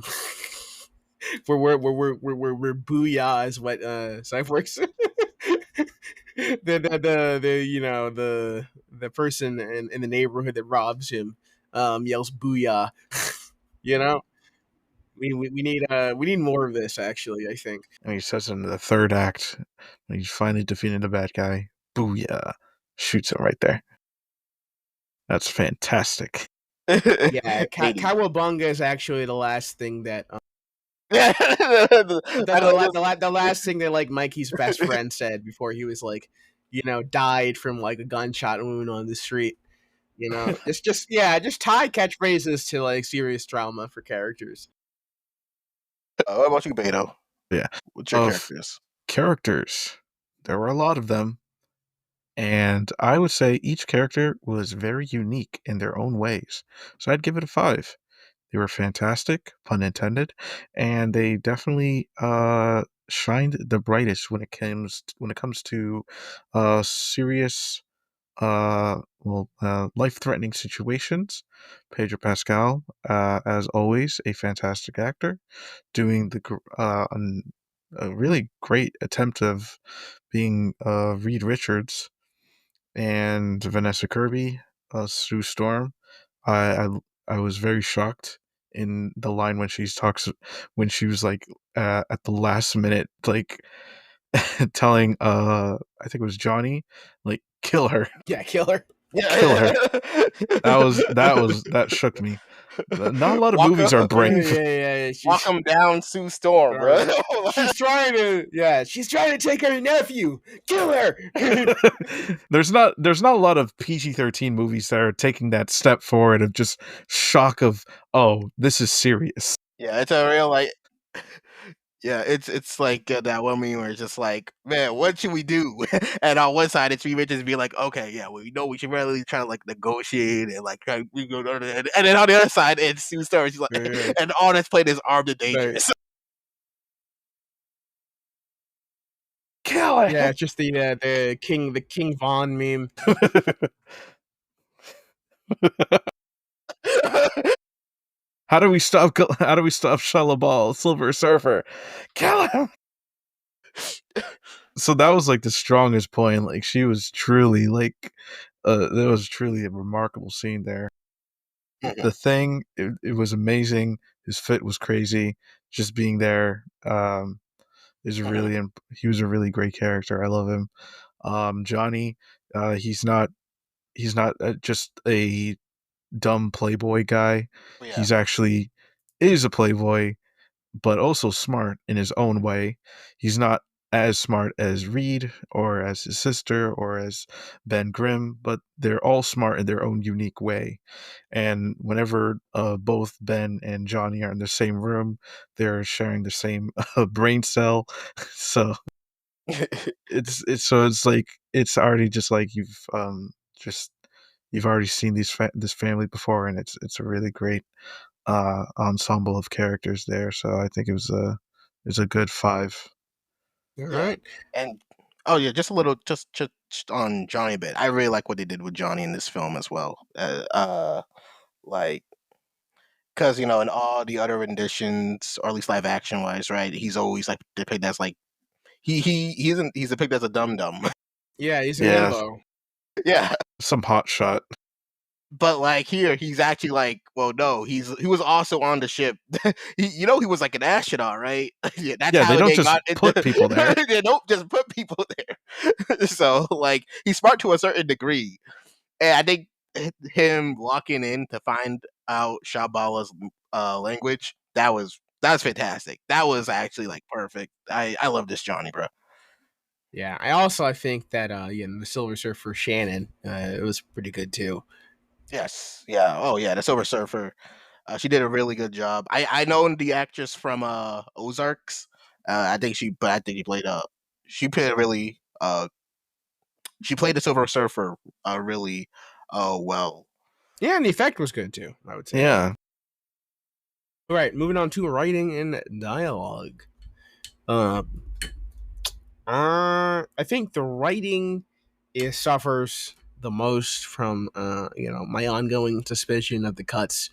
booyah is what cyborgs. the person in the neighborhood that robs him yells booyah. We need more of this, actually, I think. And he says in the third act when he's finally defeating the bad guy, booyah. shoots him right there. That's fantastic. Yeah, Katie. Kawabunga is actually the last thing that the the last thing that like Mikey's best friend said before he was like, died from like a gunshot wound on the street. Just tie catchphrases to like serious trauma for characters. What about you, Beto? Yeah. What's your Of characters, there were a lot of them. And I would say each character was very unique in their own ways. So I'd give it a 5. They were fantastic, pun intended, and they definitely shined the brightest when it comes to serious life-threatening situations. Pedro Pascal, as always, a fantastic actor, doing a really great attempt of being Reed Richards, and Vanessa Kirby, Sue Storm. I, I I was very shocked in the line when she was like at the last minute, like telling I think it was Johnny, like, kill her. Yeah, kill her. Kill her. That shook me. Not a lot of movies are brave. Yeah. Walk him down, Sue Storm, bro. She's trying to take her nephew. Kill her. There's not a lot of PG-13 movies that are taking that step forward of just shock of, oh, this is serious. Yeah, it's a real like. Yeah, it's like that one meme where it's just like, man, what should we do? And on one side, it's Reed Richards being like, okay, yeah, well, we should really try to like negotiate and like try we go, and then on the other side, it's Sue Storm. She's like, and all that's played is Armed and Dangerous. Kill it. Yeah, it's just the King Von meme. How do we stop Shella Ball, Silver Surfer? Kill him. So that was like the strongest point. Like, she was truly like, there was truly a remarkable scene there. The Thing, it was amazing. His fit was crazy. Just being there, is really he was a really great character. I love him. Johnny, he's not just a dumb playboy guy. Yeah. He's actually is a playboy, but also smart in his own way. He's not as smart as Reed or as his sister or as Ben Grimm, but they're all smart in their own unique way. And whenever both Ben and Johnny are in the same room, they're sharing the same brain cell. So it's like, it's already just like you've already seen this family before, and it's a really great ensemble of characters there. So I think it was a good 5. All right. And just a little just on Johnny a bit. I really like what they did with Johnny in this film as well. Like, because in all the other renditions, or at least live action wise, right? He's always like depicted as like he's depicted as a dum dum. Yeah, he's a Yeah. himbo. Yeah. Some hot shot. But like here, he's actually like, well, no, he was also on the ship. He was like an astronaut, right? Yeah, that's how they don't just got put people there. They don't just put people there. So like, he's smart to a certain degree, and I think him walking in to find out Shabala's language, that's fantastic. That was actually like perfect. I love this Johnny, bro. Yeah, I think that the Silver Surfer Shannon, it was pretty good too. Yes. Yeah. Oh, yeah. The Silver Surfer. She did a really good job. I know the actress from Ozarks. I think she played she played really she played the Silver Surfer really well. Yeah, and the effect was good too, I would say. Yeah. All right, moving on to writing and dialogue. I think the writing suffers the most from my ongoing suspicion of the cuts.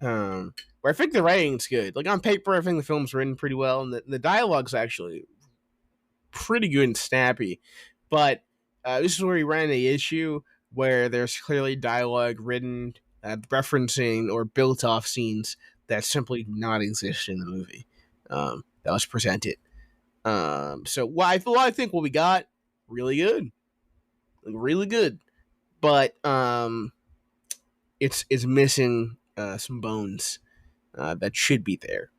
Where I think the writing's good. Like, on paper, I think the film's written pretty well, and the dialogue's actually pretty good and snappy. But this is where we ran the issue where there's clearly dialogue written, referencing or built off scenes that simply do not exist in the movie that was presented. So I think what we got, really good. really good, but it's missing some bones that should be there.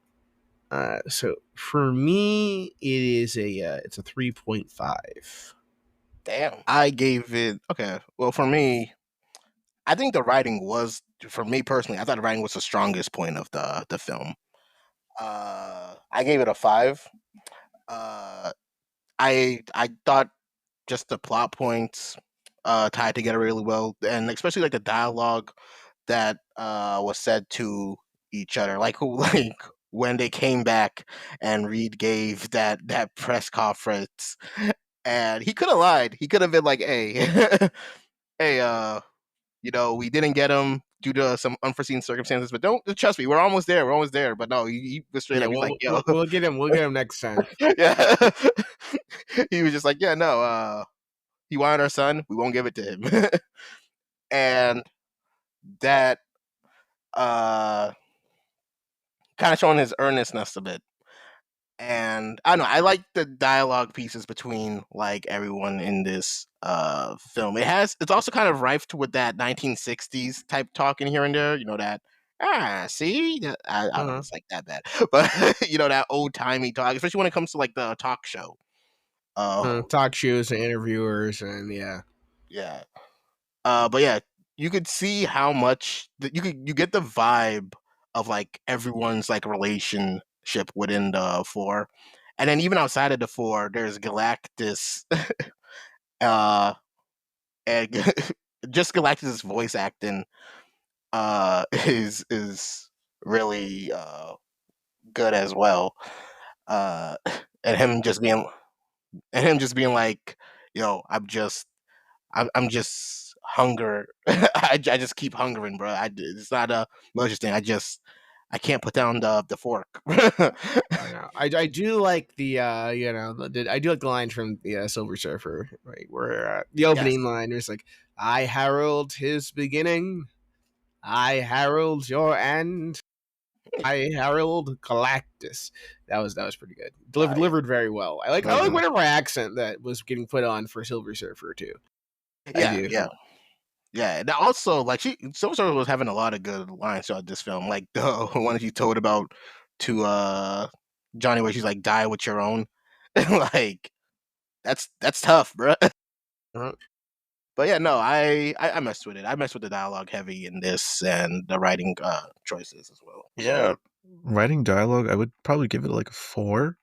So for me, it's a 3.5. Damn. I gave it okay. Well, for me, I think the writing was for me personally. I thought the writing was the strongest point of the film. I gave it a 5. Uh, I thought just the plot points tied together really well, and especially like the dialogue that was said to each other, like who like when they came back and Reed gave that press conference, and he could have lied. He could have been like, "Hey, hey, we didn't get him due to some unforeseen circumstances, but don't trust me, we're almost there. We're almost there." But no, he was straight Yeah, up. He's like, "Yo, we'll get him. We'll get him next time. yeah." He was just like, "Yeah, no, he wanted our son. We won't give it to him." And that uh kind of showing his earnestness a bit. And I don't know, I like the dialogue pieces between like everyone in this film. It's also kind of rife with that 1960s type talking here and there, that see, I don't know if it's like that bad, but that old timey talk, especially when it comes to like the talk show. Talk shows and interviewers, and yeah. But yeah, you could see how much you get the vibe of like everyone's like relationship within the four, and then even outside of the four, there's Galactus, uh, and just Galactus's voice acting, is really good as well, uh, and him just being like, yo, I'm just hunger. I just keep hungering, bro. It's not a malicious thing. I can't put down the fork. I do like the I do like the line from the Silver Surfer, right, where the opening line is like, "I herald his beginning, I herald your end, I herald Galactus." That was pretty good. Delivered very well. I like whatever accent that was getting put on for Silver Surfer too. I do. Yeah. And also, like Silver Surfer was having a lot of good lines throughout this film. Like the one she told about to Johnny, where she's like, "Die with your own." Like that's tough, bro. But yeah, no, I messed with it. I messed with the dialogue heavy in this and the writing choices as well. Yeah, writing dialogue, I would probably give it like a 4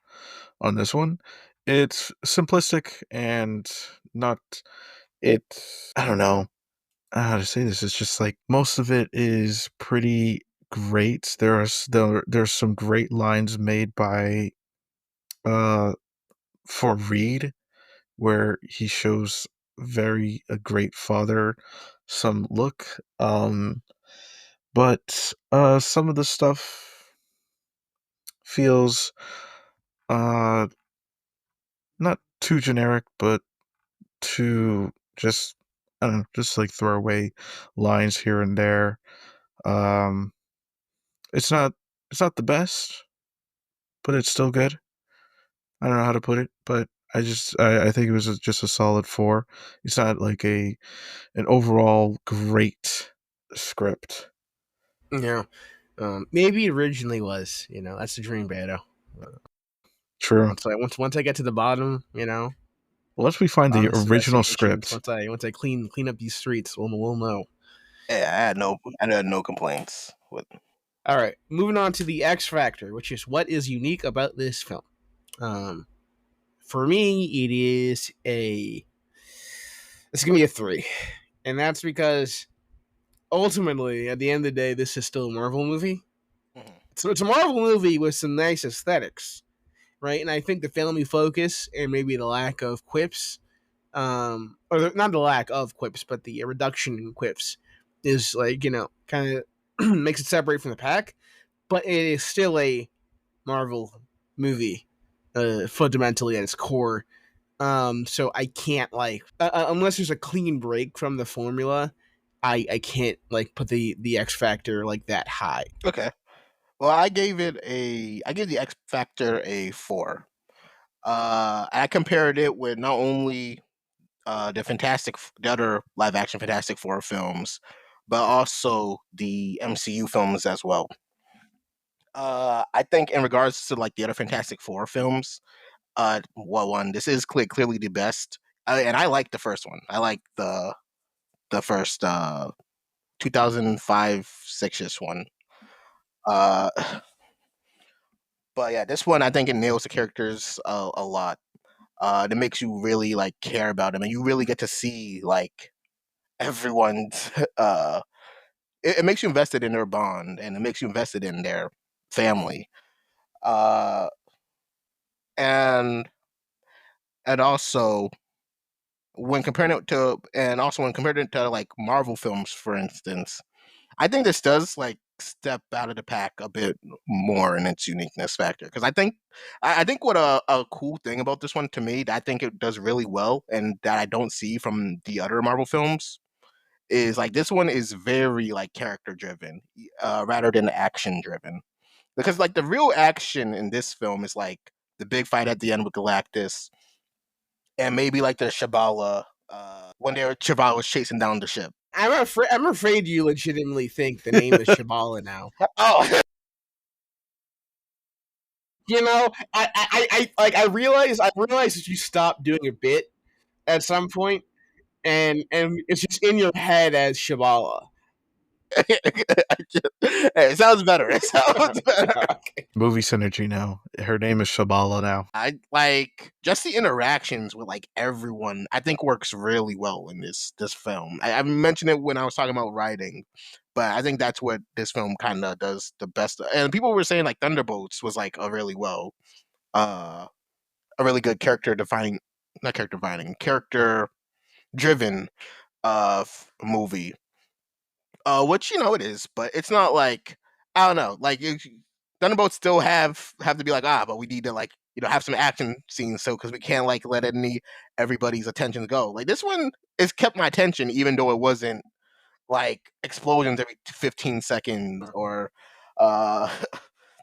on this one. It's simplistic and not. I don't know how to say this. It's just like most of it is pretty great. There's some great lines made by for Reed where he shows a great father some look. But some of the stuff feels uh not too generic, but too just I don't know, just like throwaway lines here and there. Um, it's not the best, but it's still good. I don't know how to put it, but I think it was just a solid 4. It's not like an overall great script. Yeah. Maybe it originally was. That's the dream, Pedro. True. Once I get to the bottom, Once we find the original script, once I clean up these streets, we'll know. Yeah, I had no complaints with. All right, moving on to the X Factor, which is what is unique about this film. For me, it's gonna be a 3, and that's because ultimately, at the end of the day, this is still a Marvel movie. Mm-hmm. So it's a Marvel movie with some nice aesthetics, right? And I think the family focus and maybe the lack of quips, or not the lack of quips, but the reduction in quips is like, kind of makes it separate from the pack, but it is still a Marvel movie, fundamentally at its core. So I can't unless there's a clean break from the formula, I can't put the X Factor like that high. Okay. Well, I gave the X Factor a 4. I compared it with not only the other live action Fantastic Four films, but also the MCU films as well. I think in regards to like the other Fantastic Four films, this is clearly the best, and I like the first one. I like the first 2005 6ish one. Uh, but yeah, this one I think it nails the characters a lot. That makes you really like care about them, and you really get to see like everyone's. It makes you invested in their bond, and it makes you invested in their family. Uh, and and also when compared it to like Marvel films, for instance, I think this does like step out of the pack a bit more in its uniqueness factor. Because I think what a cool thing about this one to me that I think it does really well and that I don't see from the other Marvel films is like this one is very like character driven rather than action driven. Because like the real action in this film is like the big fight at the end with Galactus and maybe like the Shabala when Shabala was chasing down the ship. I'm afraid you legitimately think the name is Shabala now. Oh, You know, I realize that you stopped doing a bit at some point, and it's just in your head as Shabala. it sounds better. It sounds better. Okay. Movie synergy now. Her name is Shabala now. I like just the interactions with like everyone. I think works really well in this film. I mentioned it when I was talking about writing, but I think that's what this film kind of does the best. And people were saying like Thunderbolts was like a really good character defining, not character defining, character driven movie. Which it is, but it's not like I don't know. Like Thunderbolts still have to be like but we need to like have some action scenes because we can't like let everybody's attention go. Like this one has kept my attention even though it wasn't like explosions every 15 seconds or uh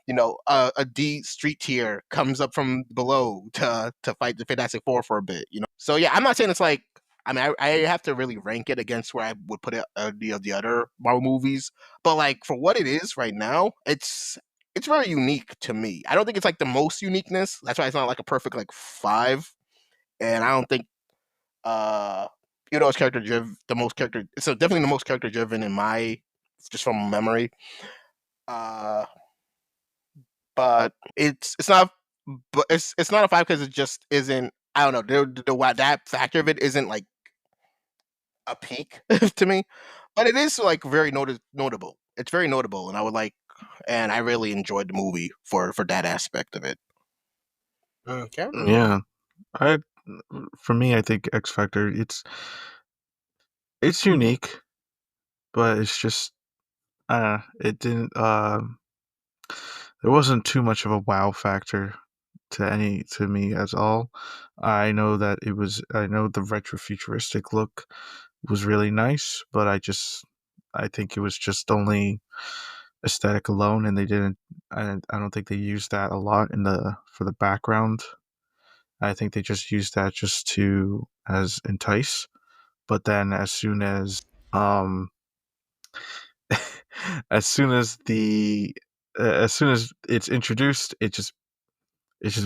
a D street tier comes up from below to fight the Fantastic Four for a bit. So yeah, I'm not saying it's like. I mean, I have to really rank it against where I would put it the other Marvel movies, but like for what it is right now, it's very unique to me. I don't think it's like the most uniqueness. That's why it's not like a perfect like 5, and I don't think it's character driven. So definitely the most character driven in my just from memory. But it's not. But it's not a 5 because it just isn't. I don't know. That factor of it isn't like a peak to me, but it is like very notable. It's very notable, and I really enjoyed the movie for that aspect of it. Okay. Yeah, for me, I think X Factor. It's unique, but it's just it didn't. There wasn't too much of a wow factor to me as all. I know that I know the retro futuristic look was really nice, but I think it was just only aesthetic alone, and they didn't. I don't think they used that a lot for the background. I think they just used that just to as entice. But then um as soon as it's introduced, it just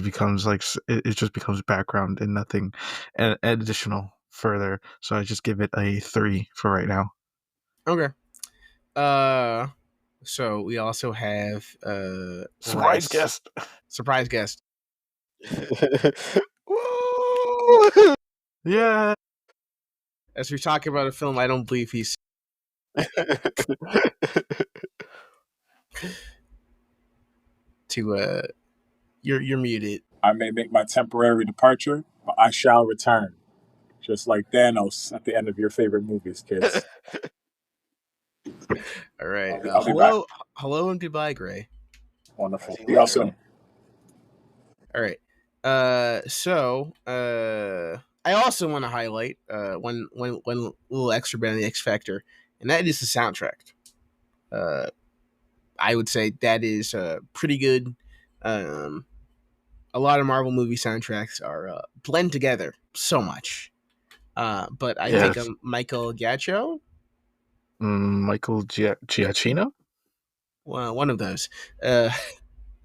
becomes like it just becomes background and nothing additional further. So I just give it a 3 for right now. Okay. So we also have Surprise guest. Surprise guest. Yeah. As we talk about a film, I don't believe he's to you're muted. I may make my temporary departure, but I shall return. Just like Thanos at the end of your favorite movies, kids. All right. I'll be back. Hello and goodbye, Gray. Wonderful. See y'all soon. All right. So I also want to highlight one little extra bit on the X Factor, and that is the soundtrack. I would say that is pretty good. A lot of Marvel movie soundtracks are blend together so much. But I think Yes. Michael Giacchino, Michael Giacchino? one of those, uh,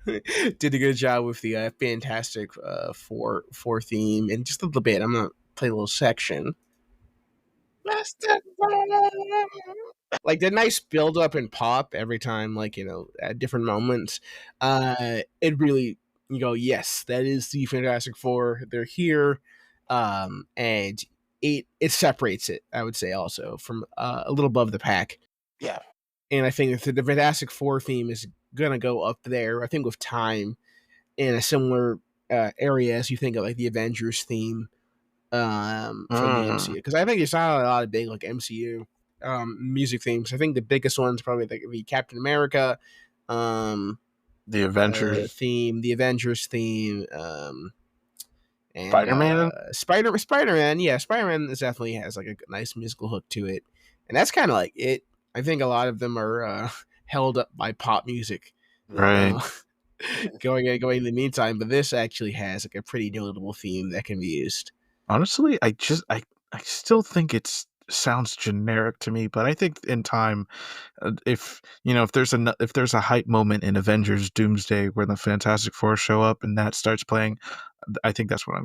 did a good job with the Fantastic Four theme, and just a little bit. I'm gonna play a little section. Like the nice build up and pop every time, like, at different moments. It really, yes, that is the Fantastic Four. They're here, and it separates it, I would say, also from a little above the pack. Yeah. And I think the Fantastic Four theme is gonna go up there. I think with time in a similar area as you think of like the Avengers theme from the MCU, because I think there's not a lot of big like MCU music themes. I think the biggest one's probably the Captain America The Avengers. theme, the Avengers theme, and Spider-Man? Spider-Man. Yeah, Spider-Man definitely has like a nice musical hook to it, and that's kind of like it. I think a lot of them are held up by pop music, Right. going in the meantime. But this actually has like a pretty notable theme that can be used. Honestly, I still think it sounds generic to me, but I think in time, if there's a hype moment in Avengers Doomsday where the Fantastic Four show up and that starts playing, I think that's when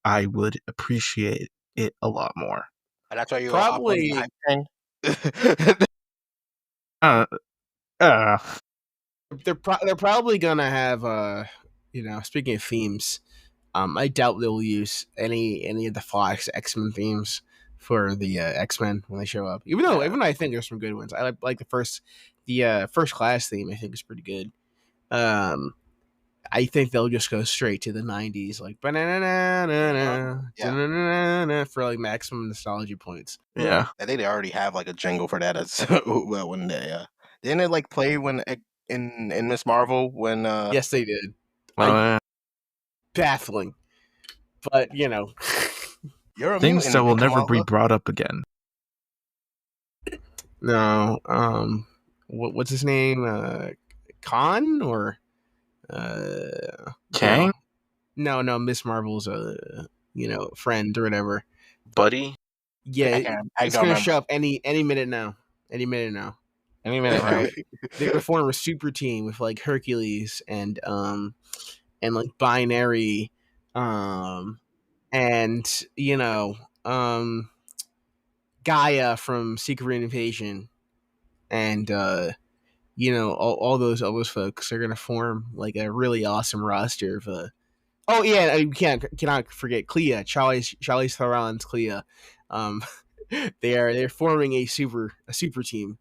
I would appreciate it a lot more. And that's why you Probably. hop on the hype train. They're probably gonna have speaking of themes, I doubt they'll use any of the Fox X-Men themes for the X-Men when they show up. Even though I think there's some good ones. I like the first class theme. I think is pretty good. I think they'll just go straight to the 90s, like for like maximum nostalgia points. Yeah. I think they already have like a jingle for that as well. When they didn't it like play when in Miss Marvel when Yes, they did. Baffling, but you're things that will never be brought up again. No, what's his name? Khan or Kang? No, Miss Marvel's friend or whatever. Buddy? Yeah, it's gonna show up any minute now. Any minute now. Right. They're gonna form a super team with like Hercules and like Binary, and Gaia from Secret Invasion, and all those folks are gonna form like a really awesome roster of oh yeah, you cannot forget Clea, Charlize Theron's Clea. They're forming a super team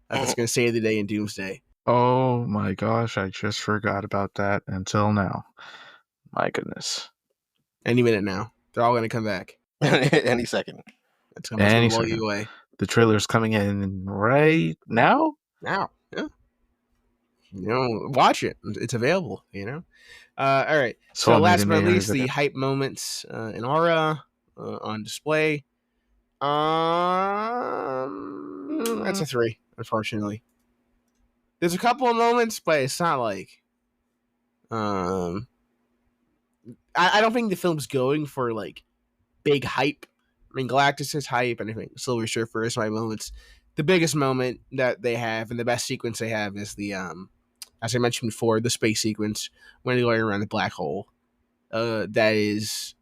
that's gonna save the day in Doomsday. Oh my gosh, I just forgot about that until now. My goodness. Any minute now, they're all gonna come back. Any second. It's gonna blow you away. The trailer's coming in right now. Now, yeah. Watch it. It's available. All right. So last but not least, the hype moments in Aura on display. That's a 3, unfortunately. There's a couple of moments, but it's not like I don't think the film's going for like big hype. I mean, Galactus is hype, and I think Silver Surfer is my moments. The biggest moment that they have and the best sequence they have is the as I mentioned before, the space sequence when they're going around the black hole. That is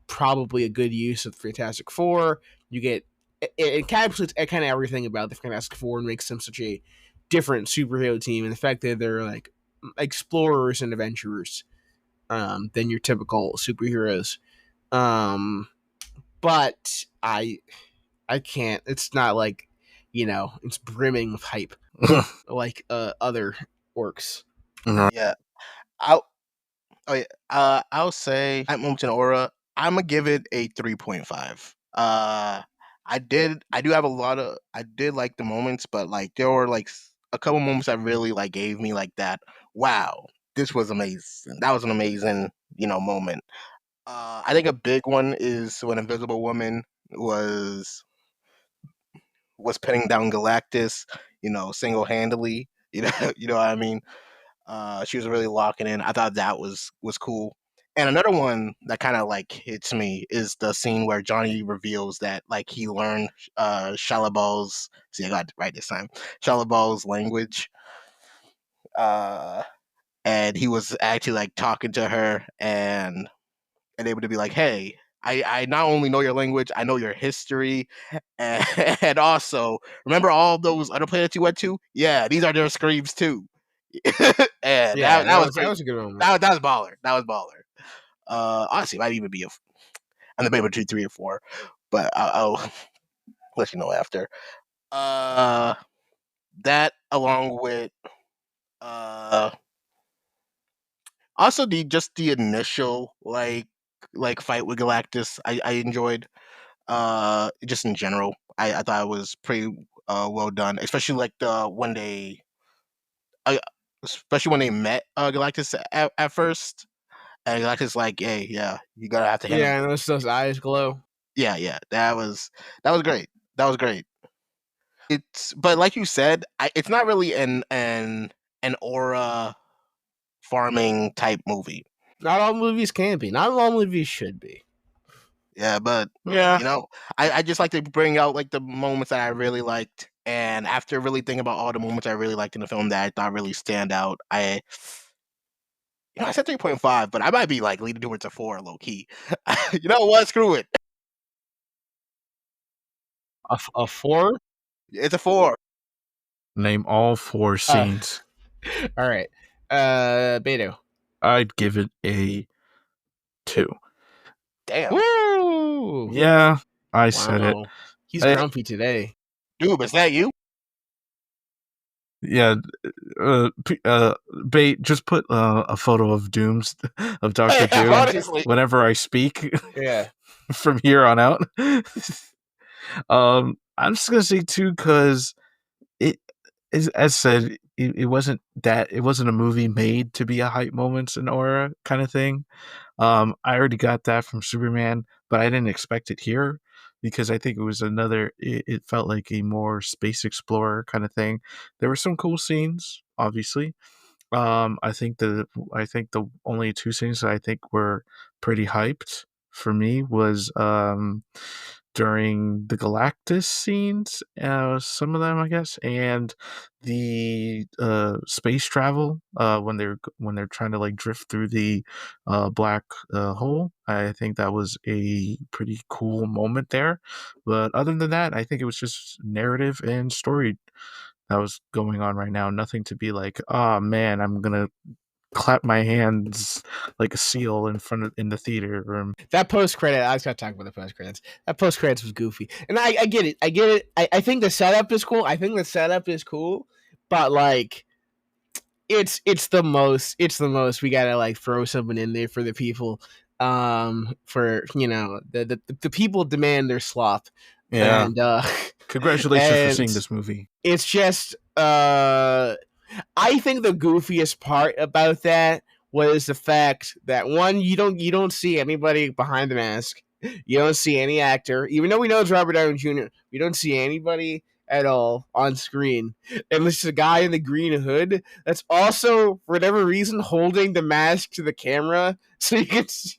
probably a good use of the Fantastic Four. You get it encapsulates kind of everything about the Fantastic Four and makes them such a different superhero team, and the fact that they're like explorers and adventurers than your typical superheroes. But I can't. It's not like it's brimming with hype like other works. Yeah, I'll say at moments in Aura, I'm gonna give it a 3.5. I did like the moments, but like there were like a couple moments that really like gave me like that. Wow, this was amazing. That was an amazing moment. I think a big one is when Invisible Woman was pinning down Galactus, single handedly. You know what I mean. She was really locking in. I thought that was cool. And another one that kind of like hits me is the scene where Johnny reveals that like he learned Shalabal's. See, I got it right this time. Shalabal's language, uh, and he was actually like talking to her and able to be like, "Hey, I not only know your language, I know your history, and, and also remember all those other planets you went to? Yeah, these are their screams too." And Yeah, that was that pretty. was a good moment. That was baller. That was baller. Honestly, it might even be I'm debating between 3 or 4, but I'll let you know after. Uh, that along with uh, also the initial like fight with Galactus, I enjoyed. Just in general, I thought it was pretty well done, especially like the when they, uh, especially when they met Galactus at first, and Galactus like, hey, yeah, you gotta have to handle. Yeah, and those eyes glow. Yeah, that was great. That was great. It's but like you said, it's not really an aura farming type movie. Not all movies can be. Not all movies should be. Yeah, but Yeah. you know, I just like to bring out like the moments that I really liked, and after really thinking about all the moments I really liked in the film that I thought really stand out, I said 3.5, but I might be like leaning towards a 4, low key. You know what? Screw it. A 4? It's a 4. Name all 4 scenes. All right. Beto. I'd give it a 2. Damn, Woo! Yeah, I said it. Wow. He's I- grumpy today. dude, is that you? Yeah, Bait, just put a photo of Dooms of Doctor Doom Honestly, whenever I speak Yeah. from here on out. I'm just gonna say 2 because it is, as said, it wasn't a movie made to be a hype moments and aura kind of thing. I already got that from Superman, but I didn't expect it here because I think it was it felt like a more space explorer kind of thing. There were some cool scenes, obviously. I think the only 2 scenes that I think were pretty hyped for me was during the Galactus scenes, some of them I guess, and the space travel when they're trying to like drift through the black hole. I think that was a pretty cool moment there. But other than that, I think it was just narrative and story that was going on right now. Nothing to be like, oh man, I'm gonna clap my hands like a seal in the theater room. That post credit, I was gonna talk about the post credits. That post credits was goofy, and I get it. I get it. I think the setup is cool. But like, it's the most. We gotta like throw something in there for the people. For the people demand their slop. Yeah. And Congratulations for and seeing this movie. it's just I think the goofiest part about that was the fact that one, you don't see anybody behind the mask. You don't see any actor, even though we know it's Robert Downey Jr. We don't see anybody at all on screen, and it's a guy in the green hood that's also, for whatever reason, holding the mask to the camera so you can see,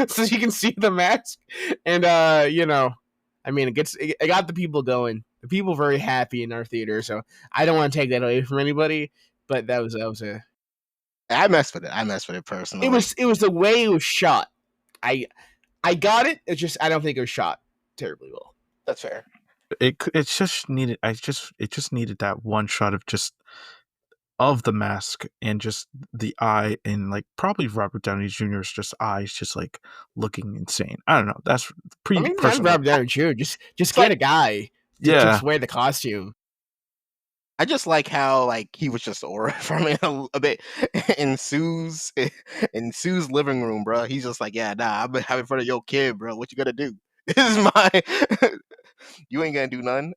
so you can see the mask. And I mean, it got the people going. The people very happy in our theater, so I don't want to take that away from anybody. But that was a. I messed with it. I messed with it personally. It was the way it was shot. I got it. It's just I don't think it was shot terribly well. That's fair. It just needed it just needed that one shot of the mask and just the eye, and like probably Robert Downey Jr.'s just eyes just like looking insane. I don't know. That's pretty I mean, not personal. Robert Downey Jr. Just It's get like- a guy to Yeah. just wear the costume. I just like how like he was just aura farming a bit in Sue's living room, bro. He's just like, yeah, nah, I'm having fun of your kid, bro. What you gonna do? This is my. You ain't gonna do none.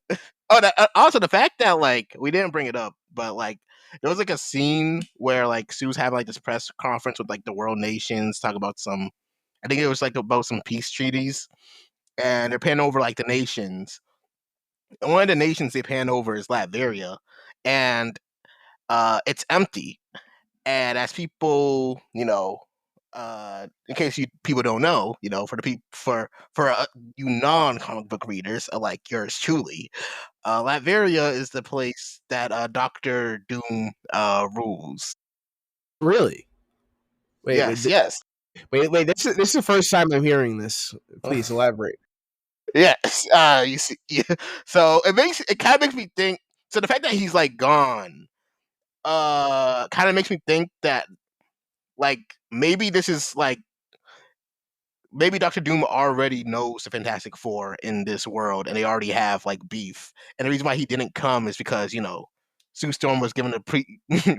Oh, also the fact that like we didn't bring it up, but like there was like a scene where like Sue's having like this press conference with like the world nations, talk about some. I think it was like about some peace treaties, and they're panning over like the nations. And one of the nations they pan over is Latveria, and it's empty. And as people, in case people don't know, for the for you non-comic book readers like yours truly, Latveria is the place that Doctor Doom rules. Really? Wait, Yes. wait. This is the first time I'm hearing this. Please elaborate. Yes. You see, yeah. So it kind of makes me think. So the fact that he's like gone, kind of makes me think that like maybe this is like maybe Doctor Doom already knows the Fantastic Four in this world, and they already have like beef. And the reason why he didn't come is because Sue Storm was given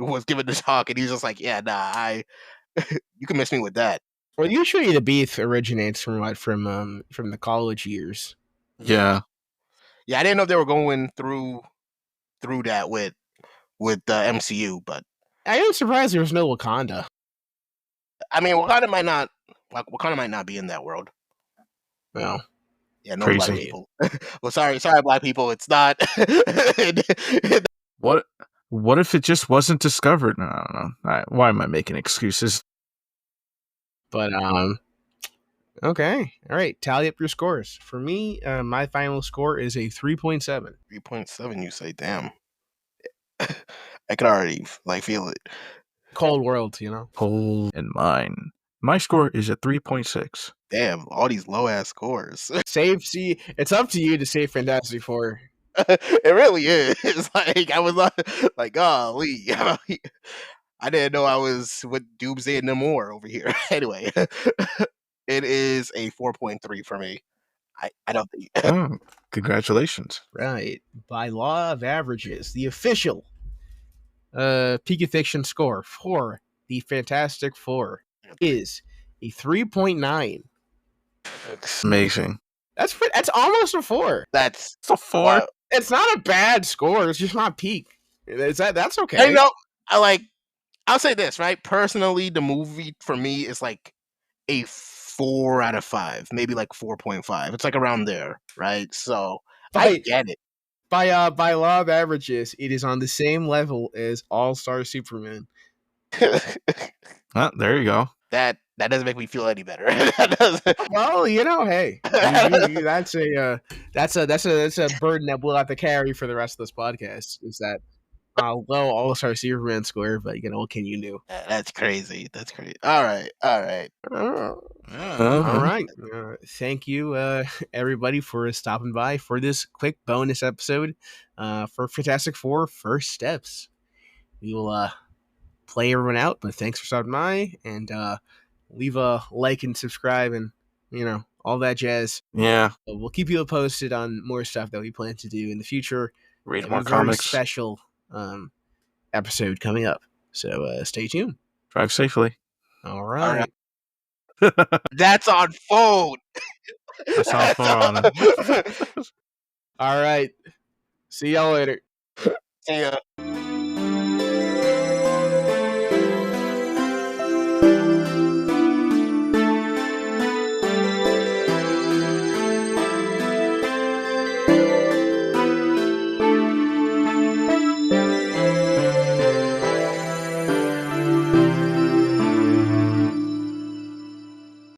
was given the talk, and he's just like, yeah, nah, you can miss me with that. Well, usually the beef originates from what from the college years. Yeah. Yeah, I didn't know if they were going through that with the MCU, but I am surprised there was no Wakanda. I mean, Wakanda might not be in that world. Well, yeah, no crazy. Black people. Well, sorry, Black people. It's not. What if it just wasn't discovered? No, I don't know. Why am I making excuses? But okay, all right. Tally up your scores. For me, my final score is a 3.7. 3.7. You say, damn. I can already feel it. Cold world, Cold and mine. My score is a 3.6. Damn, all these low ass scores. See, it's up to you to save Fantastic Four. It really is. I was like, golly. I didn't know I was with Doomsday and no more over here. Anyway, it is a 4.3 for me. I don't think. Oh, congratulations. Right. By law of averages, the official Peak of Fiction score for the Fantastic Four is a 3.9. Amazing. That's almost a 4. That's a 4. Wow. It's not a bad score. It's just not peak. That's okay. Hey, I'll say this, right? Personally, the movie for me is like a 4 out of 5, maybe like 4.5. It's like around there, right? So I get it. By law of averages, it is on the same level as All-Star Superman. Well, there you go. That doesn't make me feel any better. Well, hey, that's a burden that we'll have to carry for the rest of this podcast. Is that low All-Star Superman score? But what can you do? That's crazy. That's crazy. All right. All right. Thank you, everybody, for stopping by for this quick bonus episode for Fantastic Four First Steps. We will play everyone out, but thanks for stopping by, and leave a like and subscribe and all that jazz. Yeah, we'll keep you posted on more stuff that we plan to do in the future. Read more comics. Special episode coming up, so stay tuned. Drive safely. All right. That's on phone. That's on phone. All right. See y'all later. See ya.